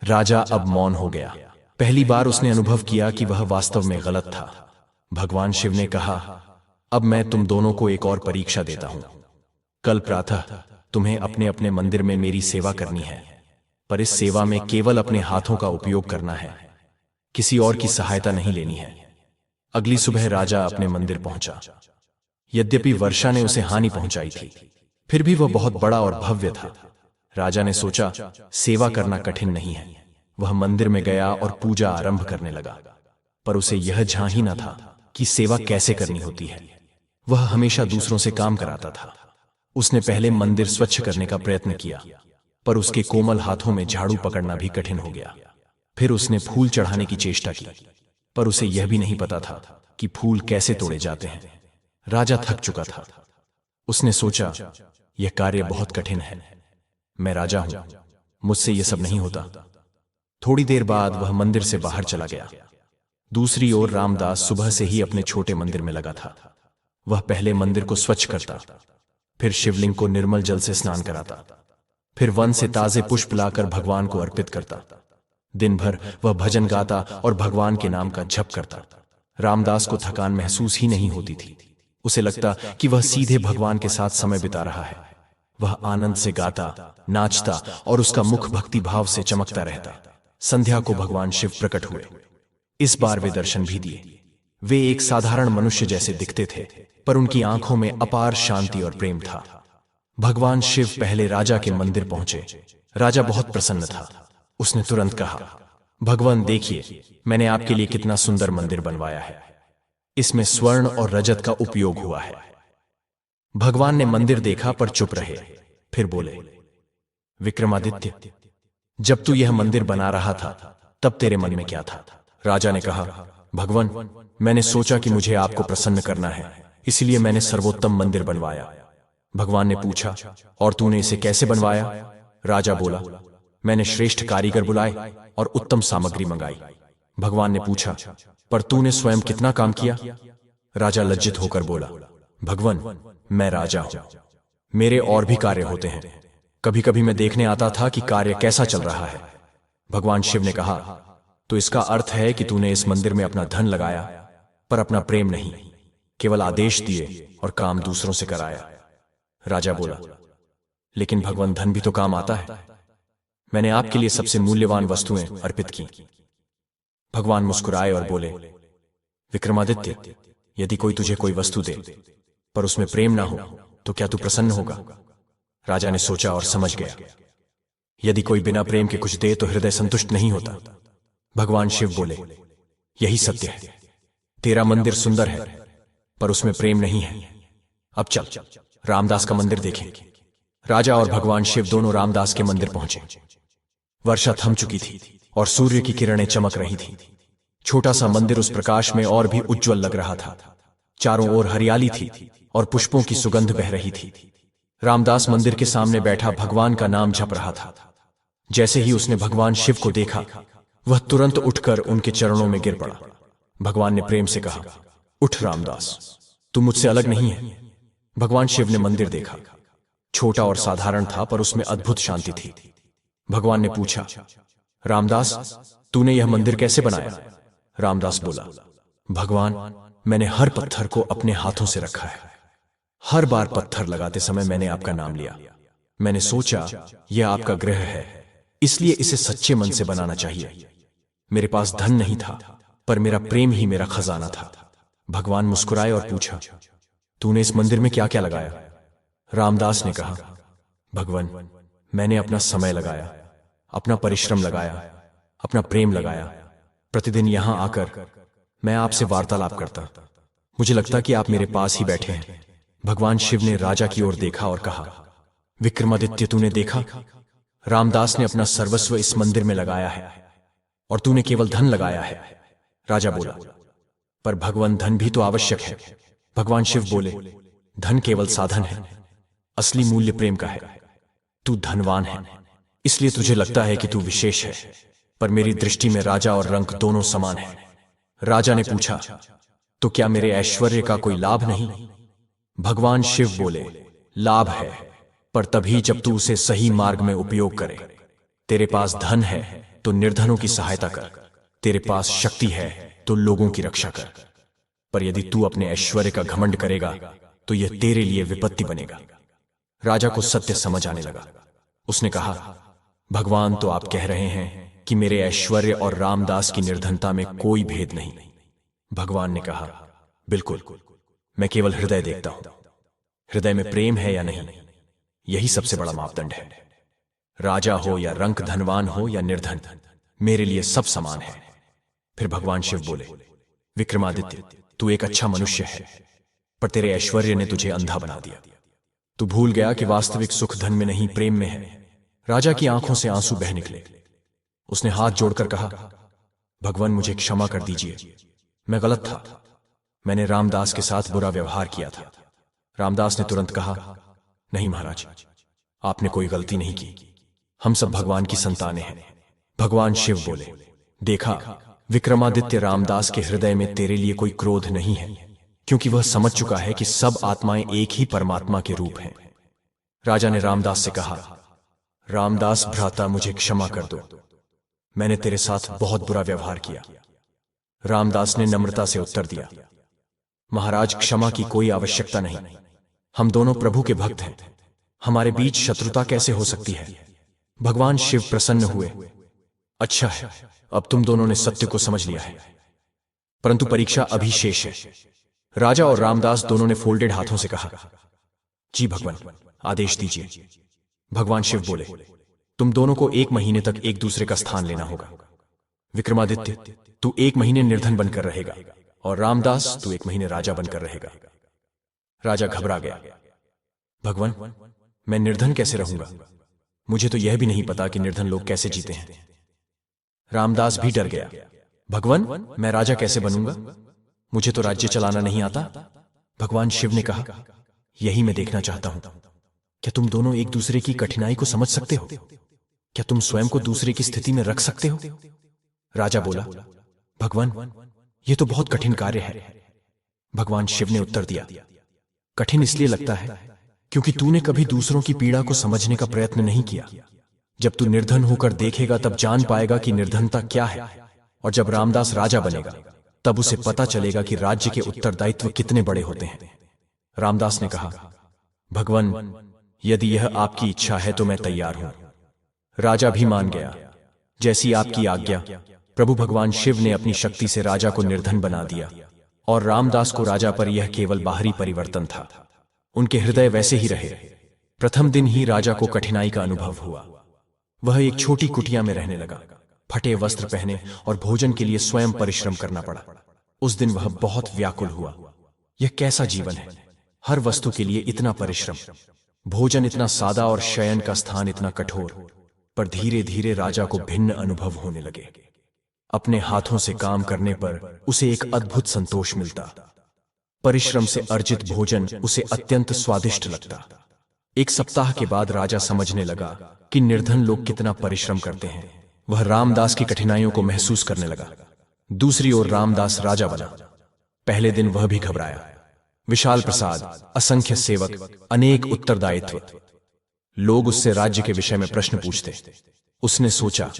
राजा अब मौन हो गया। पहली बार उसने अनुभव किया कि वह वास्तव में गलत था। भगवान शिव ने कहा, अब मैं तुम दोनों को एक और परीक्षा देता हूं। कल प्रातः तुम्हें अपने अपने मंदिर में मेरी सेवा करनी है, पर इस सेवा में केवल अपने हाथों का उपयोग करना है, किसी और की सहायता नहीं लेनी है। अगली सुबह राजा अपने मंदिर पहुंचा। यद्यपि वर्षा ने उसे हानि पहुंचाई थी, फिर भी वह बहुत बड़ा और भव्य था। राजा ने सोचा, सेवा करना कठिन नहीं है। वह मंदिर में गया और पूजा आरंभ करने लगा, पर उसे यह झां ही न था कि सेवा कैसे करनी होती है। वह हमेशा दूसरों से काम कराता था। उसने पहले मंदिर स्वच्छ करने का प्रयत्न किया, पर उसके कोमल हाथों में झाड़ू पकड़ना भी कठिन हो गया। फिर उसने फूल चढ़ाने की चेष्टा की, पर उसे यह भी नहीं पता था कि फूल कैसे तोड़े जाते हैं। राजा थक चुका था। उसने सोचा, यह कार्य बहुत कठिन है। मैं राजा हूं, मुझसे यह सब नहीं होता। थोड़ी देर बाद वह मंदिर से बाहर चला गया। दूसरी ओर रामदास सुबह से ही अपने छोटे मंदिर में लगा था। वह पहले मंदिर को स्वच्छ करता, फिर शिवलिंग को निर्मल जल से स्नान कराता, फिर वन से ताजे पुष्प लाकर भगवान को अर्पित करता। दिन भर वह भजन गाता और भगवान के नाम का जप करता। रामदास को थकान महसूस ही नहीं होती थी। उसे लगता कि वह सीधे भगवान के साथ समय बिता रहा है। वह आनंद से गाता, नाचता और उसका मुख भक्ति भाव से चमकता रहता। संध्या को भगवान शिव प्रकट हुए। इस बार वे दर्शन भी दिए। वे एक साधारण मनुष्य जैसे दिखते थे, पर उनकी आंखों में अपार शांति और प्रेम था। भगवान शिव पहले राजा के मंदिर पहुंचे। राजा बहुत प्रसन्न था। उसने तुरंत कहा, भगवान देखिए, मैंने आपके लिए कितना सुंदर मंदिर बनवाया है। इसमें स्वर्ण और रजत का उपयोग हुआ है। भगवान ने मंदिर देखा पर चुप रहे। फिर बोले, विक्रमादित्य, जब तू यह मंदिर बना रहा था तब तेरे मन में क्या था? राजा ने कहा, भगवान, मैंने सोचा कि मुझे आपको प्रसन्न करना है, इसलिए मैंने सर्वोत्तम मंदिर बनवाया। भगवान ने पूछा, और तूने इसे कैसे बनवाया? राजा बोला, मैंने श्रेष्ठ कारीगर बुलाए और उत्तम सामग्री मंगाई। भगवान ने पूछा, पर तूने स्वयं कितना काम किया? राजा लज्जित होकर बोला, भगवान, मैं राजा हूं, मेरे और भी कार्य होते हैं। कभी कभी मैं देखने आता था कि कार्य कैसा चल रहा है। भगवान शिव ने कहा, तो इसका अर्थ है कि तूने इस मंदिर में अपना धन लगाया, पर अपना प्रेम नहीं, केवल आदेश दिए और काम दूसरों से कराया। राजा बोला, लेकिन भगवान, धन भी तो काम आता है। मैंने आपके लिए सबसे मूल्यवान वस्तुएं अर्पित की। भगवान मुस्कुराए और बोले, विक्रमादित्य, यदि कोई तुझे कोई वस्तु दे पर उसमें प्रेम ना हो तो क्या तू प्रसन्न होगा? राजा ने सोचा और समझ गया, यदि कोई बिना प्रेम के कुछ दे तो हृदय संतुष्ट नहीं होता। भगवान शिव बोले, यही सत्य है। तेरा मंदिर सुंदर है पर उसमें प्रेम नहीं है। अब चल रामदास का मंदिर देखें। राजा और भगवान शिव दोनों रामदास के मंदिर पहुंचे। वर्षा थम चुकी थी और सूर्य की किरणें चमक रही थीं। छोटा सा मंदिर उस प्रकाश में और भी उज्जवल लग रहा था। चारों ओर हरियाली थी और पुष्पों की सुगंध बह रही थी। रामदास मंदिर के सामने बैठा भगवान का नाम जप रहा था। जैसे ही उसने भगवान शिव को देखा, वह तुरंत उठकर उनके चरणों में गिर पड़ा। भगवान ने प्रेम से कहा, उठ रामदास, तू मुझसे अलग नहीं है। भगवान शिव ने मंदिर देखा। छोटा और साधारण था पर उसमें अद्भुत शांति थी। भगवान ने पूछा, रामदास, तूने यह मंदिर कैसे बनाया? रामदास बोला, भगवान, मैंने हर पत्थर को अपने हाथों से रखा है। हर बार पत्थर लगाते समय मैंने आपका नाम लिया। मैंने सोचा यह आपका गृह है, इसलिए इसे सच्चे मन से बनाना चाहिए। मेरे पास धन नहीं था, पर मेरा प्रेम ही मेरा खजाना था। भगवान मुस्कुराए और पूछा, तूने इस मंदिर में क्या क्या लगाया? रामदास ने कहा, भगवान, मैंने अपना समय लगाया, अपना परिश्रम लगाया, अपना प्रेम लगाया। प्रतिदिन यहां आकर मैं आपसे वार्तालाप करता। मुझे लगता कि आप मेरे पास ही बैठे हैं। भगवान शिव ने राजा की ओर देखा और कहा, विक्रमादित्य, तूने देखा, रामदास ने अपना सर्वस्व इस मंदिर में लगाया है और तूने केवल धन लगाया है। राजा बोला, पर भगवान, धन भी तो आवश्यक है। भगवान शिव बोले, धन केवल साधन है, असली मूल्य प्रेम का है। तू धनवान है, इसलिए तुझे लगता है कि तू विशेष है, पर मेरी दृष्टि में राजा और रंक दोनों समान है। राजा ने पूछा, तो क्या मेरे ऐश्वर्य का कोई लाभ नहीं? भगवान शिव बोले, लाभ है, पर तभी जब तू उसे सही मार्ग में उपयोग करे। तेरे पास धन है तो निर्धनों की सहायता कर, तेरे पास शक्ति है तो लोगों की रक्षा कर। पर यदि तू अपने ऐश्वर्य का घमंड करेगा तो यह तेरे लिए विपत्ति बनेगा। राजा को सत्य समझ आने लगा। उसने कहा, भगवान, तो आप कह रहे हैं कि मेरे ऐश्वर्य और रामदास की निर्धनता में कोई भेद नहीं। भगवान ने कहा, बिल्कुल, मैं केवल हृदय देखता हूं। हृदय में प्रेम है या नहीं, यही सबसे बड़ा मापदंड है। राजा हो या रंक, धनवान हो या निर्धन, मेरे लिए सब समान है। फिर भगवान शिव बोले, विक्रमादित्य, तू एक अच्छा मनुष्य है, पर तेरे ऐश्वर्य ने तुझे अंधा बना दिया। तू भूल गया कि वास्तविक सुख धन में नहीं, प्रेम में है। राजा की आंखों से आंसू बह निकले। उसने हाथ जोड़कर कहा, भगवान, मुझे क्षमा कर दीजिए, मैं गलत था। मैंने रामदास के साथ बुरा व्यवहार किया था। रामदास ने तुरंत कहा, नहीं महाराज, आपने कोई गलती नहीं की, हम सब भगवान की संतानें हैं। भगवान शिव बोले, देखा विक्रमादित्य, रामदास के हृदय में तेरे लिए कोई क्रोध नहीं है, क्योंकि वह समझ चुका है कि सब आत्माएं एक ही परमात्मा के रूप हैं। राजा ने रामदास से कहा, रामदास भ्राता, मुझे क्षमा कर दो, मैंने तेरे साथ बहुत बुरा व्यवहार किया। रामदास ने नम्रता से उत्तर दिया, महाराज, क्षमा की कोई आवश्यकता नहीं, हम दोनों प्रभु के भक्त हैं, हमारे बीच शत्रुता कैसे हो सकती है? भगवान शिव प्रसन्न हुए, अच्छा है, अब तुम दोनों ने सत्य को समझ लिया है। परंतु परीक्षा अभी शेष है। राजा और रामदास दोनों ने फोल्डेड हाथों से कहा, जी भगवान, आदेश दीजिए। भगवान शिव बोले, तुम दोनों को 1 महीने तक एक दूसरे का स्थान लेना होगा। विक्रमादित्य, तू 1 महीने निर्धन बनकर रहेगा और रामदास तू 1 महीने राजा बनकर रहेगा। राजा घबरा गया, भगवान, मैं निर्धन कैसे रहूंगा? मुझे तो यह भी नहीं पता कि निर्धन लोग कैसे जीते हैं। रामदास भी डर गया, भगवान, मैं राजा कैसे बनूंगा? मुझे तो राज्य चलाना नहीं आता। भगवान शिव ने कहा, यही मैं देखना चाहता हूं। क्या तुम दोनों एक दूसरे की कठिनाई को समझ सकते हो? क्या तुम स्वयं को दूसरे की स्थिति में रख सकते हो? राजा बोला, भगवान, यह तो बहुत कठिन कार्य है। भगवान शिव ने उत्तर दिया, कठिन इसलिए लगता है क्योंकि तूने कभी दूसरों की पीड़ा को समझने का प्रयत्न नहीं किया। जब तू निर्धन होकर देखेगा तब जान पाएगा कि निर्धनता क्या है, और जब रामदास राजा बनेगा तब उसे पता चलेगा कि राज्य के उत्तरदायित्व कितने बड़े होते हैं। रामदास ने कहा, भगवान, यदि यह आपकी इच्छा है तो मैं तैयार हूं। राजा भी मान गया। जैसी आपकी आज्ञा। प्रभु भगवान शिव ने अपनी शक्ति से राजा को निर्धन बना दिया और रामदास को राजा पर यह केवल बाहरी परिवर्तन था। उनके हृदय वैसे ही रहे। प्रथम दिन ही राजा को कठिनाई का अनुभव हुआ। वह एक छोटी कुटिया में रहने लगा, फटे वस्त्र पहने और भोजन के लिए स्वयं परिश्रम करना पड़ा। उस दिन वह बहुत व्याकुल हुआ। यह कैसा जीवन है? हर वस्तु के लिए इतना परिश्रम, भोजन इतना सादा और शयन का स्थान इतना कठोर। पर धीरे धीरे राजा को भिन्न अनुभव होने लगे। अपने हाथों से काम करने पर उसे एक अद्भुत संतोष मिलता। परिश्रम से अर्जित भोजन उसे अत्यंत स्वादिष्ट लगता। 1 सप्ताह के बाद राजा समझने लगा कि निर्धन लोग कितना परिश्रम करते हैं। वह रामदास की कठिनाइयों को महसूस करने लगा। दूसरी ओर रामदास राजा बना। पहले दिन वह भी घबराया। विशाल प्रसाद, असंख्य सेवक, अनेक उत्तरदायित्व। लोग उससे राज्य के विषय में प्रश्न पूछते। उसने सोचा,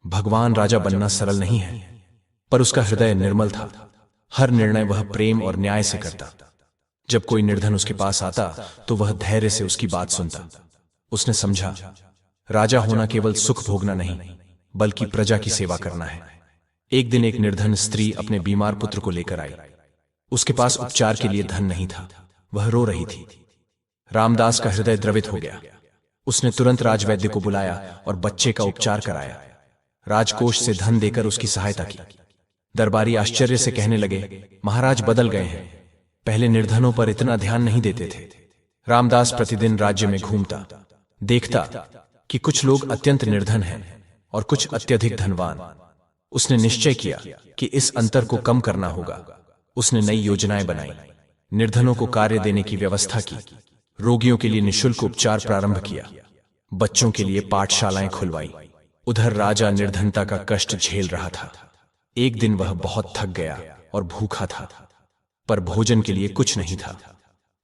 भगवान, राजा बनना सरल नहीं है। पर उसका हृदय निर्मल था। हर निर्णय वह प्रेम और न्याय से करता। जब कोई निर्धन उसके पास आता तो वह धैर्य से उसकी बात सुनता। उसने समझा, राजा होना केवल सुख भोगना नहीं, बल्कि प्रजा की सेवा करना है। एक दिन एक निर्धन स्त्री अपने बीमार पुत्र को लेकर आई। उसके पास उपचार के लिए धन नहीं था। वह रो रही थी। रामदास का हृदय द्रवित हो गया। उसने तुरंत राजवैद्य को बुलाया और बच्चे का उपचार कराया। राजकोष से धन देकर उसकी सहायता की। दरबारी आश्चर्य से कहने लगे, महाराज बदल गए हैं। पहले निर्धनों पर इतना ध्यान नहीं देते थे। रामदास प्रतिदिन राज्य में घूमता, देखता कि कुछ लोग अत्यंत निर्धन हैं और कुछ अत्यधिक धनवान। उसने निश्चय किया कि इस अंतर को कम करना होगा। उसने नई योजनाएं बनाई, निर्धनों को कार्य देने की व्यवस्था की, रोगियों के लिए निःशुल्क उपचार प्रारंभ किया, बच्चों के लिए पाठशालाएं खुलवाई। उधर राजा निर्धनता का कष्ट झेल रहा था। एक दिन वह बहुत थक गया और भूखा था, पर भोजन के लिए कुछ नहीं था।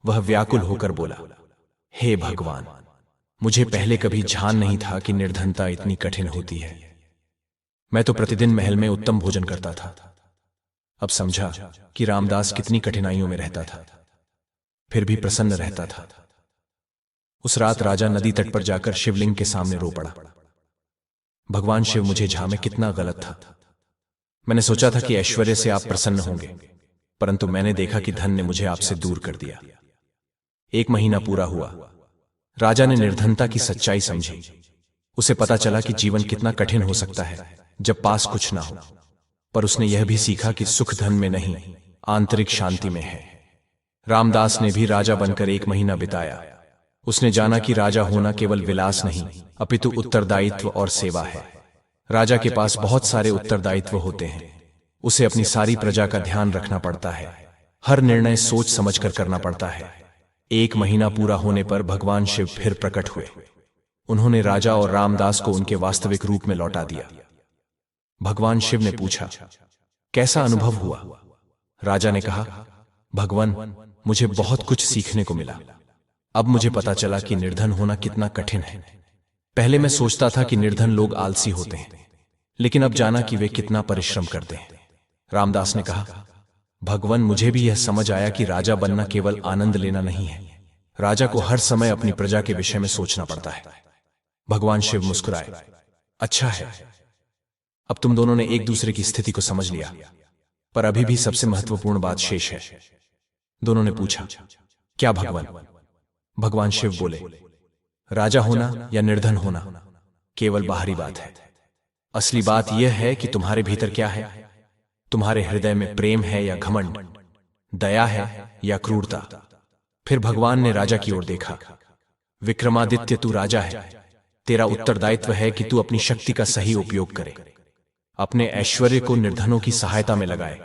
वह व्याकुल होकर बोला, हे भगवान, मुझे पहले कभी ध्यान नहीं था कि निर्धनता इतनी कठिन होती है। मैं तो प्रतिदिन महल में उत्तम भोजन करता था। अब समझा कि रामदास कितनी कठिनाइयों में रहता था, फिर भी प्रसन्न रहता था। उस रात राजा नदी तट पर जाकर शिवलिंग के सामने रो पड़ा। भगवान शिव, मुझे झामे कितना गलत था। मैंने सोचा था कि ऐश्वर्य से आप प्रसन्न होंगे, परंतु मैंने देखा कि धन ने मुझे आपसे दूर कर दिया। 1 महीना पूरा हुआ। राजा ने निर्धनता की सच्चाई समझी। उसे पता चला कि जीवन कितना कठिन हो सकता है जब पास कुछ ना हो। पर उसने यह भी सीखा कि सुख धन में नहीं, आंतरिक शांति में है। रामदास ने भी राजा बनकर 1 महीना बिताया। उसने जाना कि राजा होना केवल विलास नहीं, अपितु उत्तरदायित्व और सेवा है। राजा के पास बहुत सारे उत्तरदायित्व होते हैं। उसे अपनी सारी प्रजा का ध्यान रखना पड़ता है। हर निर्णय सोच समझकर करना पड़ता है। 1 महीना पूरा होने पर भगवान शिव फिर प्रकट हुए। उन्होंने राजा और रामदास को उनके वास्तविक रूप में लौटा दिया। भगवान शिव ने पूछा, कैसा अनुभव हुआ? राजा ने कहा, भगवान, मुझे बहुत कुछ सीखने को मिला। अब मुझे पता चला कि निर्धन होना कितना कठिन है। पहले मैं सोचता था कि निर्धन लोग आलसी होते हैं, लेकिन अब जाना कि वे कितना परिश्रम करते हैं। रामदास ने कहा, भगवान, मुझे भी यह समझ आया कि राजा बनना केवल आनंद लेना नहीं है। राजा को हर समय अपनी प्रजा के विषय में सोचना पड़ता है। भगवान शिव मुस्कुराए, अच्छा है, अब तुम दोनों ने एक दूसरे की स्थिति को समझ लिया। पर अभी भी सबसे महत्वपूर्ण बात शेष है। दोनों ने पूछा, क्या भगवान? भगवान शिव बोले, राजा होना या निर्धन होना केवल बाहरी बात है। असली बात यह है कि तुम्हारे भीतर क्या है। तुम्हारे हृदय में प्रेम है या घमंड, दया है या क्रूरता। फिर भगवान ने राजा की ओर देखा। विक्रमादित्य, तू राजा है। तेरा उत्तरदायित्व है कि तू अपनी शक्ति का सही उपयोग करे, अपने ऐश्वर्य को निर्धनों की सहायता में लगाए,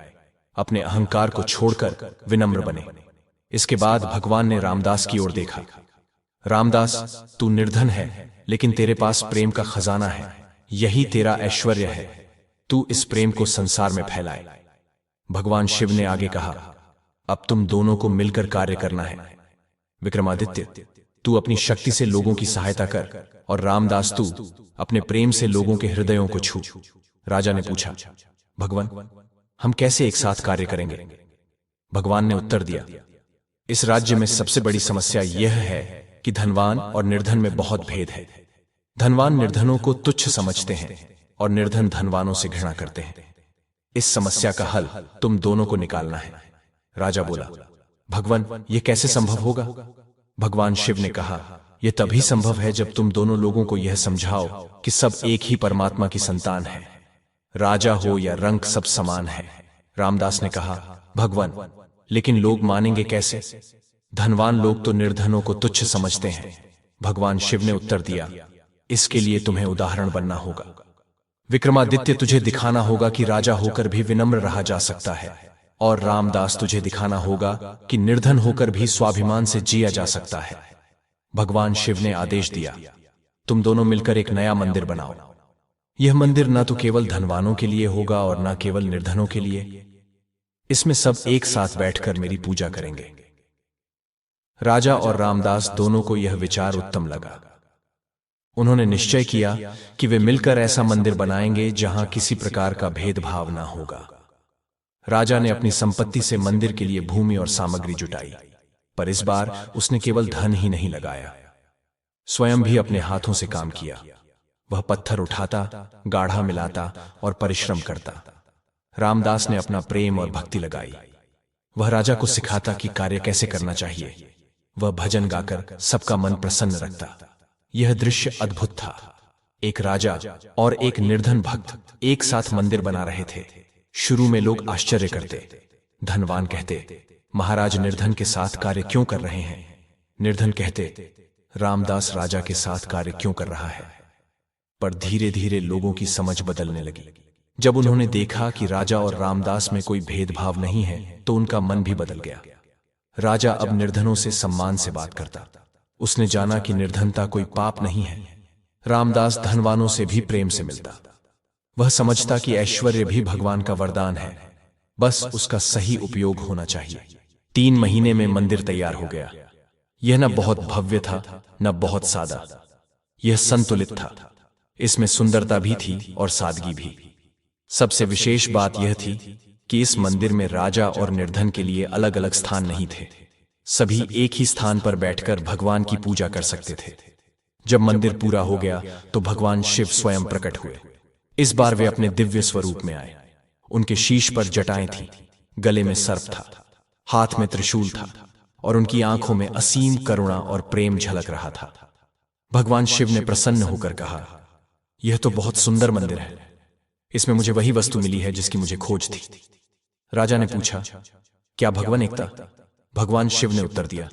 अपने अहंकार को छोड़कर विनम्र बने। इसके बाद भगवान ने रामदास की ओर देखा। रामदास, तू निर्धन है, लेकिन तेरे पास प्रेम का खजाना है। यही तेरा ऐश्वर्य है। तू इस प्रेम को संसार में फैलाए। भगवान शिव ने आगे कहा, अब तुम दोनों को मिलकर कार्य करना है। विक्रमादित्य, तू अपनी शक्ति से लोगों की सहायता कर, और रामदास, तू अपने प्रेम से लोगों के हृदयों को छू। राजा ने पूछा, भगवान, हम कैसे एक साथ कार्य करेंगे? भगवान ने उत्तर दिया, इस राज्य में सबसे बड़ी समस्या यह है कि धनवान और निर्धन में बहुत भेद है। धनवान निर्धनों को तुच्छ समझते हैं और निर्धन धनवानों से घृणा करते हैं। इस समस्या का हल तुम दोनों को निकालना है। राजा बोला, भगवान, यह कैसे संभव होगा? भगवान शिव ने कहा, यह तभी संभव है जब तुम दोनों लोगों को यह समझाओ कि सब एक ही परमात्मा की संतान है। राजा हो या रंक, सब समान है। रामदास ने कहा, भगवान, लेकिन लोग मानेंगे कैसे? धनवान लोग तो निर्धनों को तुच्छ समझते हैं। भगवान शिव ने उत्तर दिया, इसके लिए तुम्हें उदाहरण बनना होगा। विक्रमादित्य, तुझे दिखाना होगा कि राजा होकर भी विनम्र रहा जा सकता है, और रामदास, तुझे दिखाना होगा कि निर्धन होकर भी स्वाभिमान से जिया जा सकता है। भगवान शिव ने आदेश दिया, तुम दोनों मिलकर एक नया मंदिर बनाओ। यह मंदिर न तो केवल धनवानों के लिए होगा और न केवल निर्धनों के लिए। इसमें सब एक साथ बैठकर मेरी पूजा करेंगे। राजा और रामदास दोनों को यह विचार उत्तम लगा। उन्होंने निश्चय किया कि वे मिलकर ऐसा मंदिर बनाएंगे जहां किसी प्रकार का भेदभाव न होगा। राजा ने अपनी संपत्ति से मंदिर के लिए भूमि और सामग्री जुटाई, पर इस बार उसने केवल धन ही नहीं लगाया, स्वयं भी अपने हाथों से काम किया। वह पत्थर उठाता, गाढ़ा मिलाता और परिश्रम करता। रामदास ने अपना प्रेम और भक्ति लगाई। वह राजा को सिखाता कि कार्य कैसे करना चाहिए। वह भजन गाकर सबका मन प्रसन्न रखता। यह दृश्य अद्भुत था। एक राजा और एक निर्धन भक्त एक साथ मंदिर बना रहे थे। शुरू में लोग आश्चर्य करते। धनवान कहते, महाराज निर्धन के साथ कार्य क्यों कर रहे हैं? निर्धन कहते, रामदास राजा के साथ कार्य क्यों कर रहा है? पर धीरे धीरे लोगों की समझ बदलने लगी। जब उन्होंने देखा कि राजा और रामदास में कोई भेदभाव नहीं है, तो उनका मन भी बदल गया। राजा अब निर्धनों से सम्मान से बात करता। उसने जाना कि निर्धनता कोई पाप नहीं है। रामदास धनवानों से भी प्रेम से मिलता। वह समझता कि ऐश्वर्य भी भगवान का वरदान है, बस उसका सही उपयोग होना चाहिए। 3 महीने में मंदिर तैयार हो गया। यह न बहुत भव्य था, न बहुत सादा। यह संतुलित था। इसमें सुंदरता भी थी और सादगी भी। सबसे विशेष बात यह थी कि इस मंदिर में राजा और निर्धन के लिए अलग अलग स्थान नहीं थे। सभी एक ही स्थान पर बैठकर भगवान की पूजा कर सकते थे। जब मंदिर पूरा हो गया तो भगवान शिव स्वयं प्रकट हुए। इस बार वे अपने दिव्य स्वरूप में आए। उनके शीश पर जटाएं थीं, गले में सर्प था, हाथ में त्रिशूल था, और उनकी आंखों में असीम करुणा और प्रेम झलक रहा था। भगवान शिव ने प्रसन्न होकर कहा, यह तो बहुत सुंदर मंदिर है। इसमें मुझे वही वस्तु मिली है जिसकी मुझे खोज थी। राजा ने पूछा, क्या भगवान एकता? भगवान शिव ने उत्तर दिया,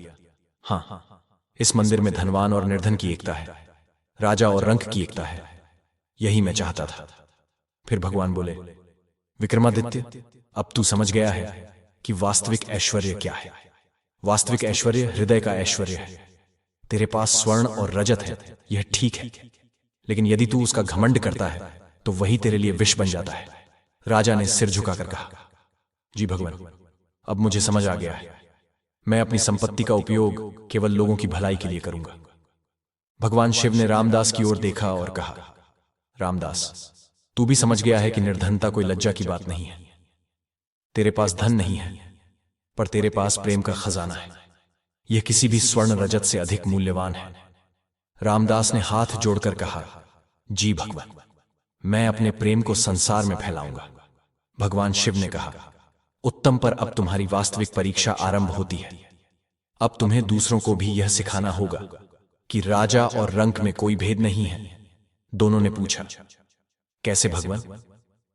हाँ, इस मंदिर में धनवान और निर्धन की एकता है, राजा और रंक की एकता है। यही मैं चाहता था। फिर भगवान बोले, विक्रमादित्य, अब तू समझ गया है कि वास्तविक ऐश्वर्य क्या है। वास्तविक ऐश्वर्य हृदय का ऐश्वर्य है। तेरे पास स्वर्ण और रजत है, यह ठीक है, लेकिन यदि तू उसका घमंड करता है तो वही तेरे लिए विष बन जाता है। राजा ने सिर झुकाकर कहा, जी भगवान, अब मुझे समझ आ गया है। मैं अपनी संपत्ति का उपयोग केवल लोगों की भलाई के लिए करूंगा। भगवान शिव ने रामदास की ओर देखा और कहा, रामदास, तू भी समझ गया है कि निर्धनता कोई लज्जा की बात नहीं है। तेरे पास धन नहीं है, पर तेरे पास प्रेम का खजाना है। यह किसी भी स्वर्ण रजत से अधिक मूल्यवान है। रामदास ने हाथ जोड़कर कहा, जी भगवान, मैं अपने प्रेम को संसार में फैलाऊंगा। भगवान शिव ने कहा, उत्तम, पर अब तुम्हारी वास्तविक परीक्षा आरंभ होती है। अब तुम्हें दूसरों को भी यह सिखाना होगा कि राजा और रंक में कोई भेद नहीं है। दोनों ने पूछा, कैसे भगवान?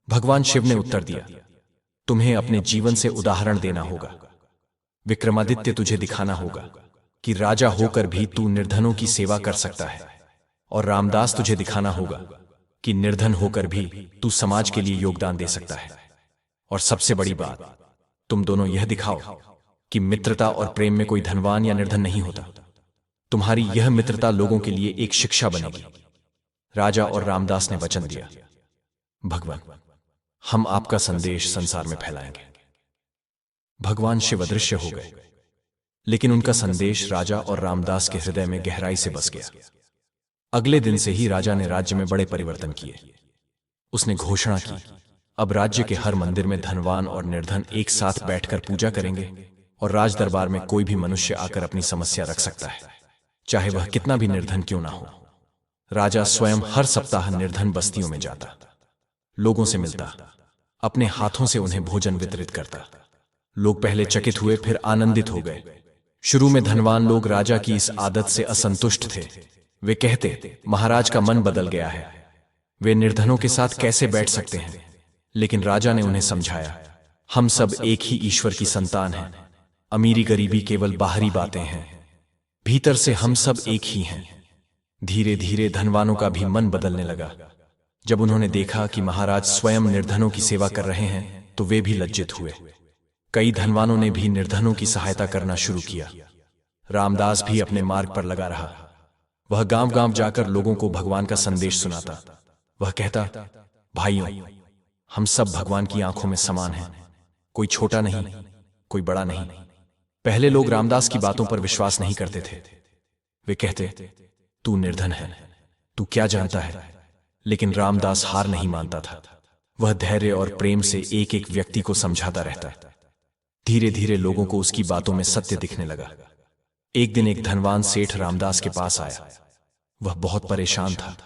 भगवान शिव ने उत्तर दिया, तुम्हें अपने जीवन से उदाहरण देना होगा। विक्रमादित्य, तुझे दिखाना होगा कि राजा होकर भी तू निर्धनों की सेवा कर सकता है। और रामदास, तुझे दिखाना होगा कि निर्धन होकर भी तू समाज के लिए योगदान दे सकता है। और सबसे बड़ी बात, तुम दोनों यह दिखाओ कि मित्रता और प्रेम में कोई धनवान या निर्धन नहीं होता। तुम्हारी यह मित्रता लोगों के लिए एक शिक्षा बनेगी। राजा और रामदास ने वचन दिया, भगवान, हम आपका संदेश संसार में फैलाएंगे। भगवान शिव अदृश्य हो गए, लेकिन उनका संदेश राजा और रामदास के हृदय में गहराई से बस गया। अगले दिन से ही राजा ने राज्य में बड़े परिवर्तन किए। उसने घोषणा की, अब राज्य के हर मंदिर में धनवान और निर्धन एक साथ बैठकर पूजा करेंगे, और राज दरबार में कोई भी मनुष्य आकर अपनी समस्या रख सकता है, चाहे वह कितना भी निर्धन क्यों ना हो। राजा स्वयं हर सप्ताह निर्धन बस्तियों में जाता, लोगों से मिलता, अपने हाथों से उन्हें भोजन वितरित करता। लोग पहले चकित हुए, फिर आनंदित हो गए। शुरू में धनवान लोग राजा की इस आदत से असंतुष्ट थे। वे कहते, महाराज का मन बदल गया है, वे निर्धनों के साथ कैसे बैठ सकते हैं? लेकिन राजा ने उन्हें समझाया, हम सब एक ही ईश्वर की संतान हैं। अमीरी गरीबी केवल बाहरी बातें हैं, भीतर से हम सब एक ही हैं। धीरे धीरे धनवानों का भी मन बदलने लगा। जब उन्होंने देखा कि महाराज स्वयं निर्धनों की सेवा कर रहे हैं, तो वे भी लज्जित हुए। कई धनवानों ने भी निर्धनों की सहायता करना शुरू किया। रामदास भी अपने मार्ग पर लगा रहा। वह गांव गांव जाकर लोगों को भगवान का संदेश सुनाता। वह कहता, भाइयों, हम सब भगवान की आंखों में समान हैं, कोई छोटा नहीं, कोई बड़ा नहीं। पहले लोग रामदास की बातों पर विश्वास नहीं करते थे। वे कहते, तू निर्धन है, तू क्या जानता है? लेकिन रामदास हार नहीं मानता था। वह धैर्य और प्रेम से एक एक व्यक्ति को समझाता रहता। धीरे धीरे लोगों को उसकी बातों में सत्य दिखने लगा। एक दिन एक धनवान सेठ रामदास के पास आया। वह बहुत परेशान था।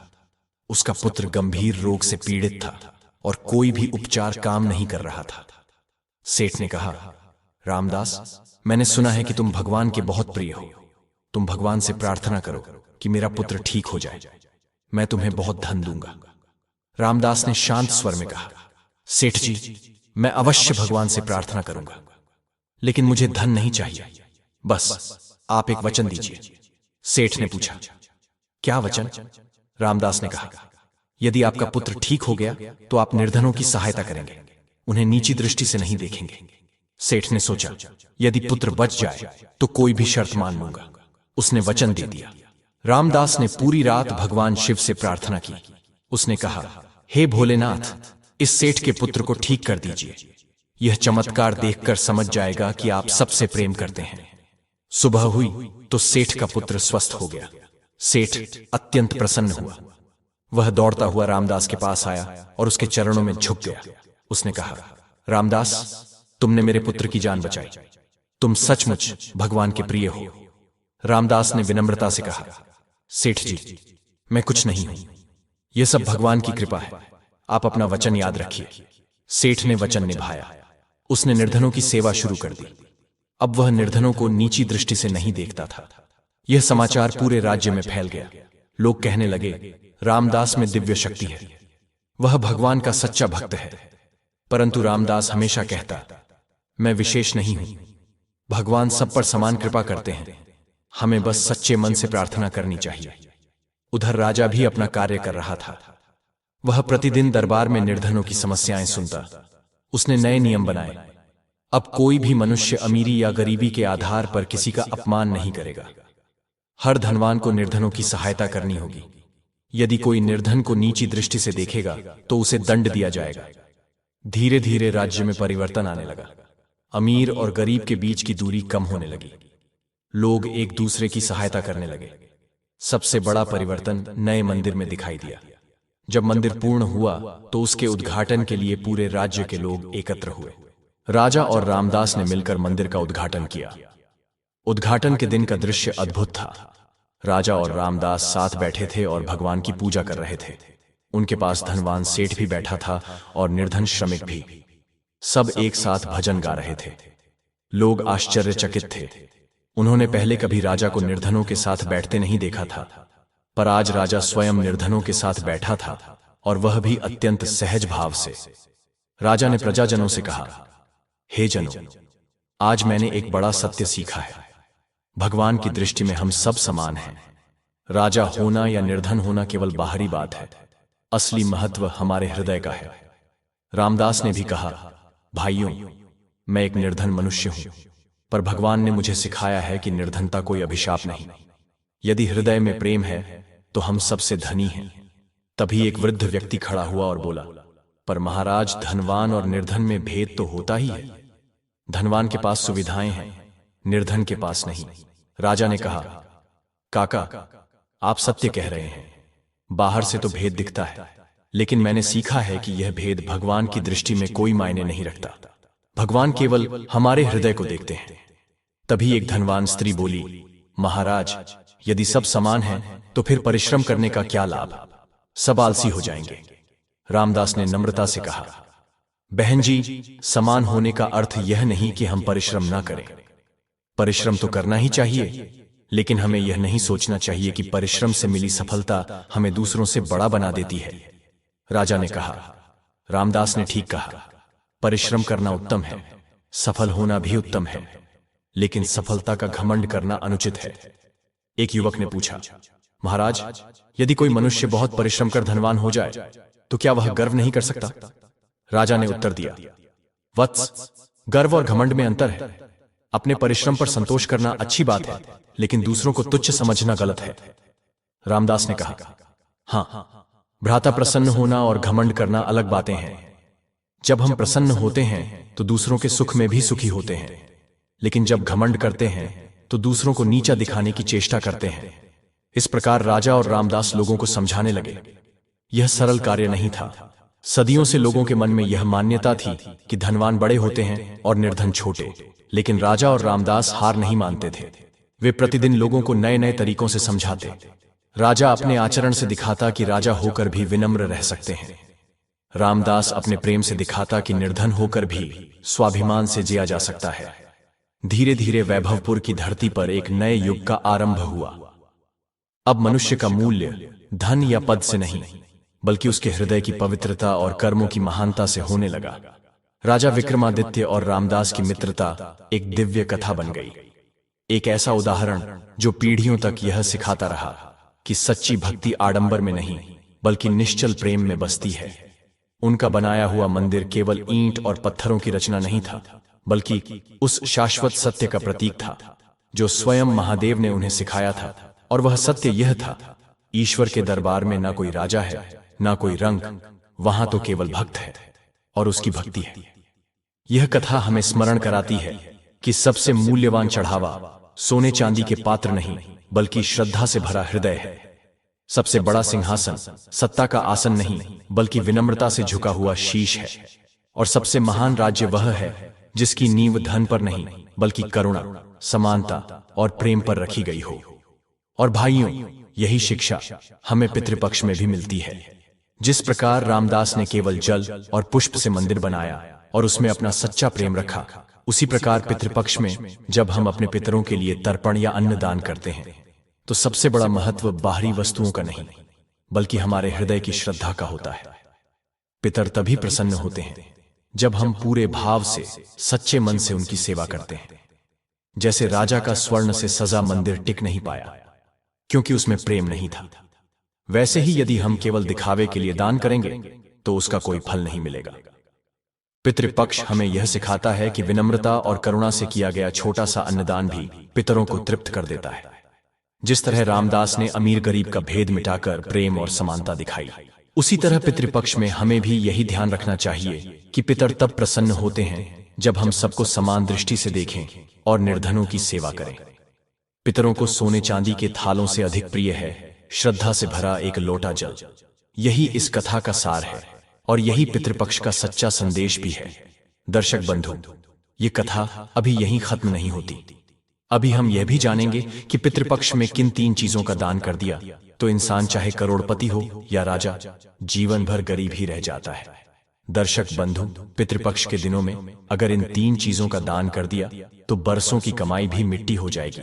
उसका पुत्र गंभीर रोग से पीड़ित था और कोई भी उपचार काम नहीं कर रहा था। सेठ ने कहा, रामदास, मैंने सुना है कि तुम भगवान के बहुत प्रिय हो। तुम भगवान से प्रार्थना करो कि मेरा पुत्र ठीक हो जाए, मैं तुम्हें बहुत धन दूंगा। रामदास ने शांत स्वर में कहा, सेठ जी, मैं अवश्य भगवान से प्रार्थना करूंगा, लेकिन मुझे धन नहीं चाहिए, बस आप एक वचन दीजिए। सेठ ने पूछा, क्या वचन? रामदास ने कहा, यदि आपका पुत्र ठीक हो गया तो आप निर्धनों की सहायता करेंगे, उन्हें नीची दृष्टि से नहीं देखेंगे। सेठ ने सोचा, यदि पुत्र बच जाए तो कोई भी शर्त मान लूंगा। उसने वचन दे दिया। रामदास ने पूरी रात भगवान शिव से प्रार्थना की। उसने कहा, हे भोलेनाथ, इस सेठ के पुत्र को ठीक कर दीजिए। यह चमत्कार देखकर समझ जाएगा कि आप सबसे प्रेम करते हैं। सुबह हुई तो सेठ का पुत्र स्वस्थ हो गया। सेठ अत्यंत प्रसन्न हुआ। वह दौड़ता हुआ रामदास के पास आया और उसके चरणों में झुक गया। उसने कहा, रामदास, तुमने मेरे पुत्र की जान बचाई, तुम सचमुच भगवान के प्रिय हो। रामदास ने विनम्रता से कहा, सेठ जी, मैं कुछ नहीं हूं, यह सब भगवान की कृपा है, आप अपना वचन याद रखिए। सेठ ने वचन निभाया। उसने निर्धनों की सेवा शुरू कर दी। अब वह निर्धनों को नीची दृष्टि से नहीं देखता था। यह समाचार पूरे राज्य में फैल गया। लोग कहने लगे, रामदास में दिव्य शक्ति है, वह भगवान का सच्चा भक्त है। परंतु रामदास हमेशा कहता, मैं विशेष नहीं हूं, भगवान सब पर समान कृपा करते हैं, हमें बस सच्चे मन से प्रार्थना करनी चाहिए। उधर राजा भी अपना कार्य कर रहा था। वह प्रतिदिन दरबार में निर्धनों की समस्याएं सुनता। उसने नए नियम बनाए। अब कोई भी मनुष्य अमीरी या गरीबी के आधार पर किसी का अपमान नहीं करेगा। हर धनवान को निर्धनों की सहायता करनी होगी। यदि कोई निर्धन को नीची दृष्टि से देखेगा तो उसे दंड दिया जाएगा। धीरे धीरे राज्य में परिवर्तन आने लगा। अमीर और गरीब के बीच की दूरी कम होने लगी। लोग एक दूसरे की सहायता करने लगे। सबसे बड़ा परिवर्तन नए मंदिर में दिखाई दिया। जब मंदिर पूर्ण हुआ तो उसके उद्घाटन के लिए पूरे राज्य के लोग एकत्र हुए। राजा और रामदास ने मिलकर मंदिर का उद्घाटन किया। उद्घाटन के दिन का दृश्य अद्भुत था। राजा और रामदास साथ बैठे थे और भगवान की पूजा कर रहे थे। उनके पास धनवान सेठ भी बैठा था और निर्धन श्रमिक भी। सब एक साथ भजन गा रहे थे। लोग आश्चर्यचकित थे। उन्होंने पहले कभी राजा को निर्धनों के साथ बैठते नहीं देखा था, पर आज राजा स्वयं निर्धनों के साथ बैठा था, और वह भी अत्यंत सहज भाव से। राजा ने प्रजाजनों से कहा, हे जनों, आज मैंने एक बड़ा सत्य सीखा है। भगवान की दृष्टि में हम सब समान हैं। राजा होना या निर्धन होना केवल बाहरी बात है, असली महत्व हमारे हृदय का है। रामदास ने भी कहा, भाइयों, मैं एक निर्धन मनुष्य हूं, पर भगवान ने मुझे सिखाया है कि निर्धनता कोई अभिशाप नहीं। यदि हृदय में प्रेम है तो हम सबसे धनी हैं। तभी एक वृद्ध व्यक्ति खड़ा हुआ और बोला, पर महाराज, धनवान और निर्धन में भेद तो होता ही है। धनवान के पास सुविधाएं हैं, निर्धन के पास नहीं। राजा ने कहा, काका, आप सत्य कह रहे हैं। बाहर से तो भेद दिखता है, लेकिन मैंने सीखा है कि यह भेद भगवान की दृष्टि में कोई मायने नहीं रखता। भगवान केवल हमारे हृदय को देखते हैं। तभी एक धनवान स्त्री बोली, महाराज, यदि सब समान हैं तो फिर परिश्रम करने का क्या लाभ? सब आलसी हो जाएंगे। रामदास ने नम्रता से कहा, बहन जी, समान होने का अर्थ यह नहीं कि हम परिश्रम ना करें। परिश्रम तो करना ही चाहिए, लेकिन हमें यह नहीं सोचना चाहिए कि परिश्रम से मिली सफलता हमें दूसरों से बड़ा बना देती है। राजा ने कहा, रामदास ने ठीक कहा, परिश्रम करना उत्तम है, सफल होना भी उत्तम है, लेकिन सफलता का घमंड करना अनुचित है। एक युवक ने पूछा, महाराज, यदि कोई मनुष्य बहुत परिश्रम कर धनवान हो जाए तो क्या वह गर्व नहीं कर सकता? राजा ने उत्तर दिया, वत्स, गर्व और घमंड में अंतर है। अपने परिश्रम पर संतोष करना अच्छी बात है, लेकिन दूसरों को तुच्छ समझना गलत है। रामदास ने कहा, हाँ, भ्राता, प्रसन्न होना और घमंड करना अलग बातें हैं। जब हम प्रसन्न होते हैं तो दूसरों के सुख में भी सुखी होते हैं, लेकिन जब घमंड करते हैं तो दूसरों को नीचा दिखाने की चेष्टा करते हैं। इस प्रकार राजा और रामदास लोगों को समझाने लगे। यह सरल कार्य नहीं था। सदियों से लोगों के मन में यह मान्यता थी कि धनवान बड़े होते हैं और निर्धन छोटे, लेकिन राजा और रामदास हार नहीं मानते थे। वे प्रतिदिन लोगों को नए नए तरीकों से समझाते। राजा अपने आचरण से दिखाता कि राजा होकर भी विनम्र रह सकते हैं। रामदास अपने प्रेम से दिखाता कि निर्धन होकर भी स्वाभिमान से जिया जा सकता है। धीरे धीरे वैभवपुर की धरती पर एक नए युग का आरंभ हुआ। अब मनुष्य का मूल्य धन या पद से नहीं, बल्कि उसके हृदय की पवित्रता और कर्मों की महानता से होने लगा। राजा विक्रमादित्य और रामदास की मित्रता एक दिव्य कथा बन गई। एक ऐसा उदाहरण जो पीढ़ियों तक यह सिखाता रहा कि सच्ची भक्ति आडंबर में नहीं, बल्कि निश्चल प्रेम में बसती है। उनका बनाया हुआ मंदिर केवल ईंट और पत्थरों की रचना नहीं था, बल्कि उस शाश्वत सत्य का प्रतीक था जो स्वयं महादेव ने उन्हें सिखाया था। और वह सत्य यह था, ईश्वर के दरबार में ना कोई राजा है, ना कोई रंग, वहां तो केवल भक्त है और उसकी भक्ति है। यह कथा हमें स्मरण कराती है कि सबसे मूल्यवान चढ़ावा सोने चांदी के पात्र नहीं, बल्कि श्रद्धा से भरा हृदय है। सबसे बड़ा सिंहासन सत्ता का आसन नहीं, बल्कि विनम्रता से झुका हुआ शीश है। और सबसे महान राज्य वह है जिसकी नींव धन पर नहीं, बल्कि करुणा, समानता और प्रेम पर रखी गई हो। और भाइयों, यही शिक्षा हमें पितृपक्ष में भी मिलती है। जिस प्रकार रामदास ने केवल जल और पुष्प से मंदिर बनाया और उसमें अपना सच्चा प्रेम रखा, उसी प्रकार पितृपक्ष में जब हम अपने पितरों के लिए तर्पण या अन्न दान करते हैं तो सबसे बड़ा महत्व बाहरी वस्तुओं का नहीं, बल्कि हमारे हृदय की श्रद्धा का होता है। पितर तभी प्रसन्न होते हैं जब हम पूरे भाव से, सच्चे मन से उनकी सेवा करते हैं। जैसे राजा का स्वर्ण से सजा मंदिर टिक नहीं पाया क्योंकि उसमें प्रेम नहीं था, वैसे ही यदि हम केवल दिखावे के लिए दान करेंगे तो उसका कोई फल नहीं मिलेगा। पितृपक्ष हमें यह सिखाता है कि विनम्रता और करुणा से किया गया छोटा सा अन्नदान भी पितरों को तृप्त कर देता है। जिस तरह रामदास ने अमीर गरीब का भेद मिटाकर प्रेम और समानता दिखाई, उसी तरह पितृपक्ष में हमें भी यही ध्यान रखना चाहिए कि पितर तब प्रसन्न होते हैं जब हम सबको समान दृष्टि से देखें और निर्धनों की सेवा करें। पितरों को सोने चांदी के थालों से अधिक प्रिय है श्रद्धा से भरा एक लोटा जल। यही इस कथा का सार है और यही पितृपक्ष का सच्चा संदेश भी है। दर्शक बंधु, ये कथा अभी यहीं खत्म नहीं होती। अभी हम यह भी जानेंगे कि पितृपक्ष में किन 3 चीजों का दान कर दिया तो इंसान चाहे करोड़पति हो या राजा, जीवन भर गरीब ही रह जाता है। दर्शक बंधु, पितृपक्ष के दिनों में अगर इन 3 चीजों का दान कर दिया तो बरसों की कमाई भी मिट्टी हो जाएगी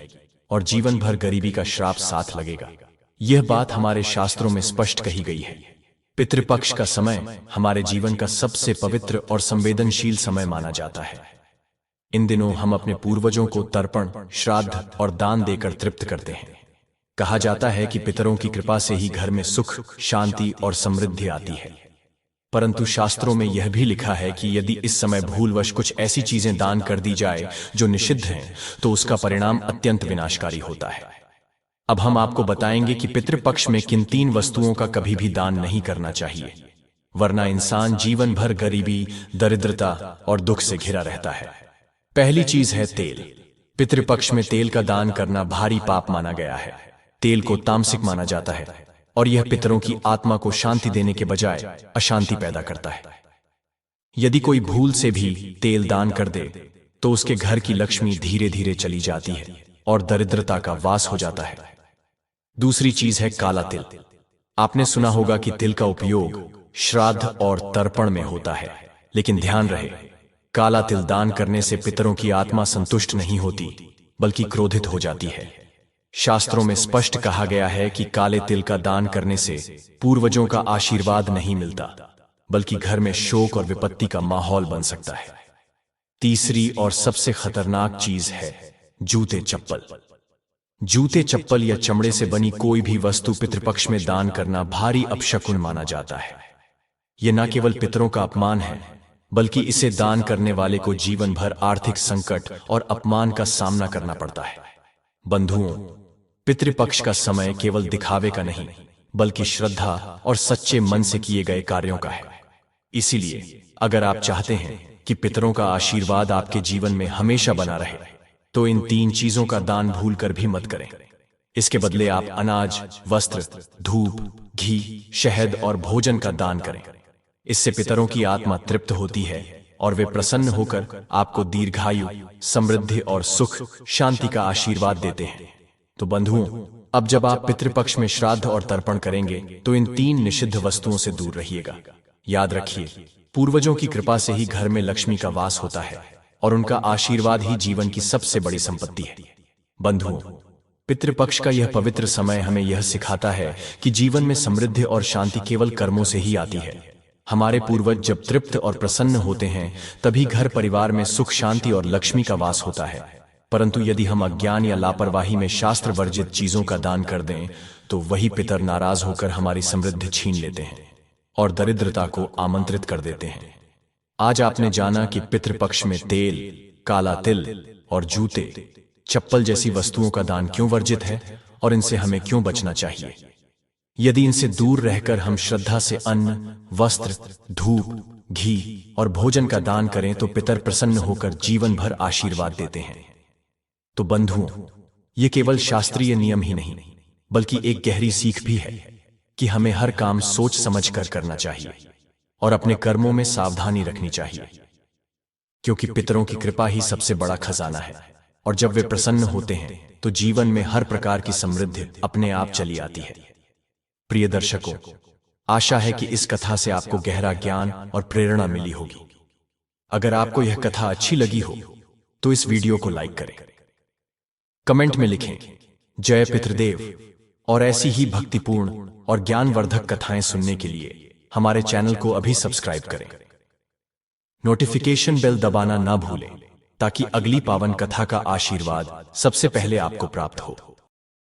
और जीवन भर गरीबी का श्राप साथ लगेगा। यह बात हमारे शास्त्रों में स्पष्ट कही गई है। पितृपक्ष का समय हमारे जीवन का सबसे पवित्र और संवेदनशील समय माना जाता है। इन दिनों हम अपने पूर्वजों को तर्पण, श्राद्ध और दान देकर तृप्त करते हैं। कहा जाता है कि पितरों की कृपा से ही घर में सुख, शांति और समृद्धि आती है। परंतु शास्त्रों में यह भी लिखा है कि यदि इस समय भूलवश कुछ ऐसी चीजें दान कर दी जाए जो निषिद्ध हैं, तो उसका परिणाम अत्यंत विनाशकारी होता है। अब हम आपको बताएंगे कि पितृपक्ष में किन 3 वस्तुओं का कभी भी दान नहीं करना चाहिए, वरना इंसान जीवन भर गरीबी, दरिद्रता और दुख से घिरा रहता है। पहली चीज है तेल। पितृपक्ष में तेल का दान करना भारी पाप माना गया है। तेल को तामसिक माना जाता है और यह पितरों की आत्मा को शांति देने के बजाय अशांति पैदा करता है। यदि कोई भूल से भी तेल दान कर दे तो उसके घर की लक्ष्मी धीरे धीरे चली जाती है और दरिद्रता का वास हो जाता है। दूसरी चीज है काला तिल। आपने सुना होगा कि तिल का उपयोग श्राद्ध और तर्पण में होता है, लेकिन ध्यान रहे, काला तिल दान करने से पितरों की आत्मा संतुष्ट नहीं होती बल्कि क्रोधित हो जाती है। शास्त्रों में स्पष्ट कहा गया है कि काले तिल का दान करने से पूर्वजों का आशीर्वाद नहीं मिलता, बल्कि घर में शोक और विपत्ति का माहौल बन सकता है। तीसरी और सबसे खतरनाक चीज है जूते चप्पल। जूते चप्पल या चमड़े से बनी कोई भी वस्तु पितृपक्ष में दान करना भारी अपशकुन माना जाता है। यह न केवल पितरों का अपमान है, बल्कि इसे दान करने वाले को जीवन भर आर्थिक संकट और अपमान का सामना करना पड़ता है। बंधुओं, पितृपक्ष का समय केवल दिखावे का नहीं, बल्कि श्रद्धा और सच्चे मन से किए गए कार्यों का है। इसीलिए अगर आप चाहते हैं कि पितरों का आशीर्वाद आपके जीवन में हमेशा बना रहे, तो इन 3 चीजों का दान भूलकर भी मत करें। इसके बदले आप अनाज, वस्त्र, धूप, घी, शहद और भोजन का दान करें। इससे पितरों की आत्मा तृप्त होती है और वे प्रसन्न होकर आपको दीर्घायु, समृद्धि और सुख, शांति का आशीर्वाद देते हैं। तो बंधुओं, अब जब आप पितृपक्ष में श्राद्ध और तर्पण करेंगे तो इन 3 निषिद्ध वस्तुओं से दूर रहिएगा। याद रखिए, पूर्वजों की कृपा से ही घर में लक्ष्मी का वास होता है और उनका आशीर्वाद ही जीवन की सबसे बड़ी संपत्ति है। बंधुओं, पितृपक्ष का यह पवित्र समय हमें यह सिखाता है कि जीवन में समृद्धि और शांति केवल कर्मों से ही आती है। हमारे पूर्वज जब तृप्त और प्रसन्न होते हैं, तभी घर परिवार में सुख, शांति और लक्ष्मी का वास होता है। परंतु यदि हम अज्ञान या लापरवाही में शास्त्र वर्जित चीजों का दान कर दें, तो वही पितर नाराज होकर हमारी समृद्धि छीन लेते हैं और दरिद्रता को आमंत्रित कर देते हैं। आज आपने जाना कि पितृपक्ष में तेल, काला तिल और जूते, चप्पल जैसी वस्तुओं का दान क्यों वर्जित है और इनसे हमें क्यों बचना चाहिए। यदि इनसे दूर रहकर हम श्रद्धा से अन्न, वस्त्र, धूप, घी और भोजन का दान करें तो पितर प्रसन्न होकर जीवन भर आशीर्वाद देते हैं। तो बंधुओं, ये केवल शास्त्रीय नियम ही नहीं, बल्कि एक गहरी सीख भी है कि हमें हर काम सोच समझकर करना चाहिए और अपने कर्मों में सावधानी रखनी चाहिए, क्योंकि पितरों की कृपा ही सबसे बड़ा खजाना है और जब वे प्रसन्न होते हैं तो जीवन में हर प्रकार की समृद्धि अपने आप चली आती है। प्रिय दर्शकों, आशा है कि इस कथा से आपको गहरा ज्ञान और प्रेरणा मिली होगी। अगर आपको यह कथा अच्छी लगी हो तो इस वीडियो को लाइक करें, कमेंट में लिखें जय पितृदेव, और ऐसी ही भक्तिपूर्ण और ज्ञानवर्धक कथाएं सुनने के लिए हमारे चैनल को अभी सब्सक्राइब करें। नोटिफिकेशन बेल दबाना ना भूलें ताकि अगली पावन कथा का आशीर्वाद सबसे पहले आपको प्राप्त हो।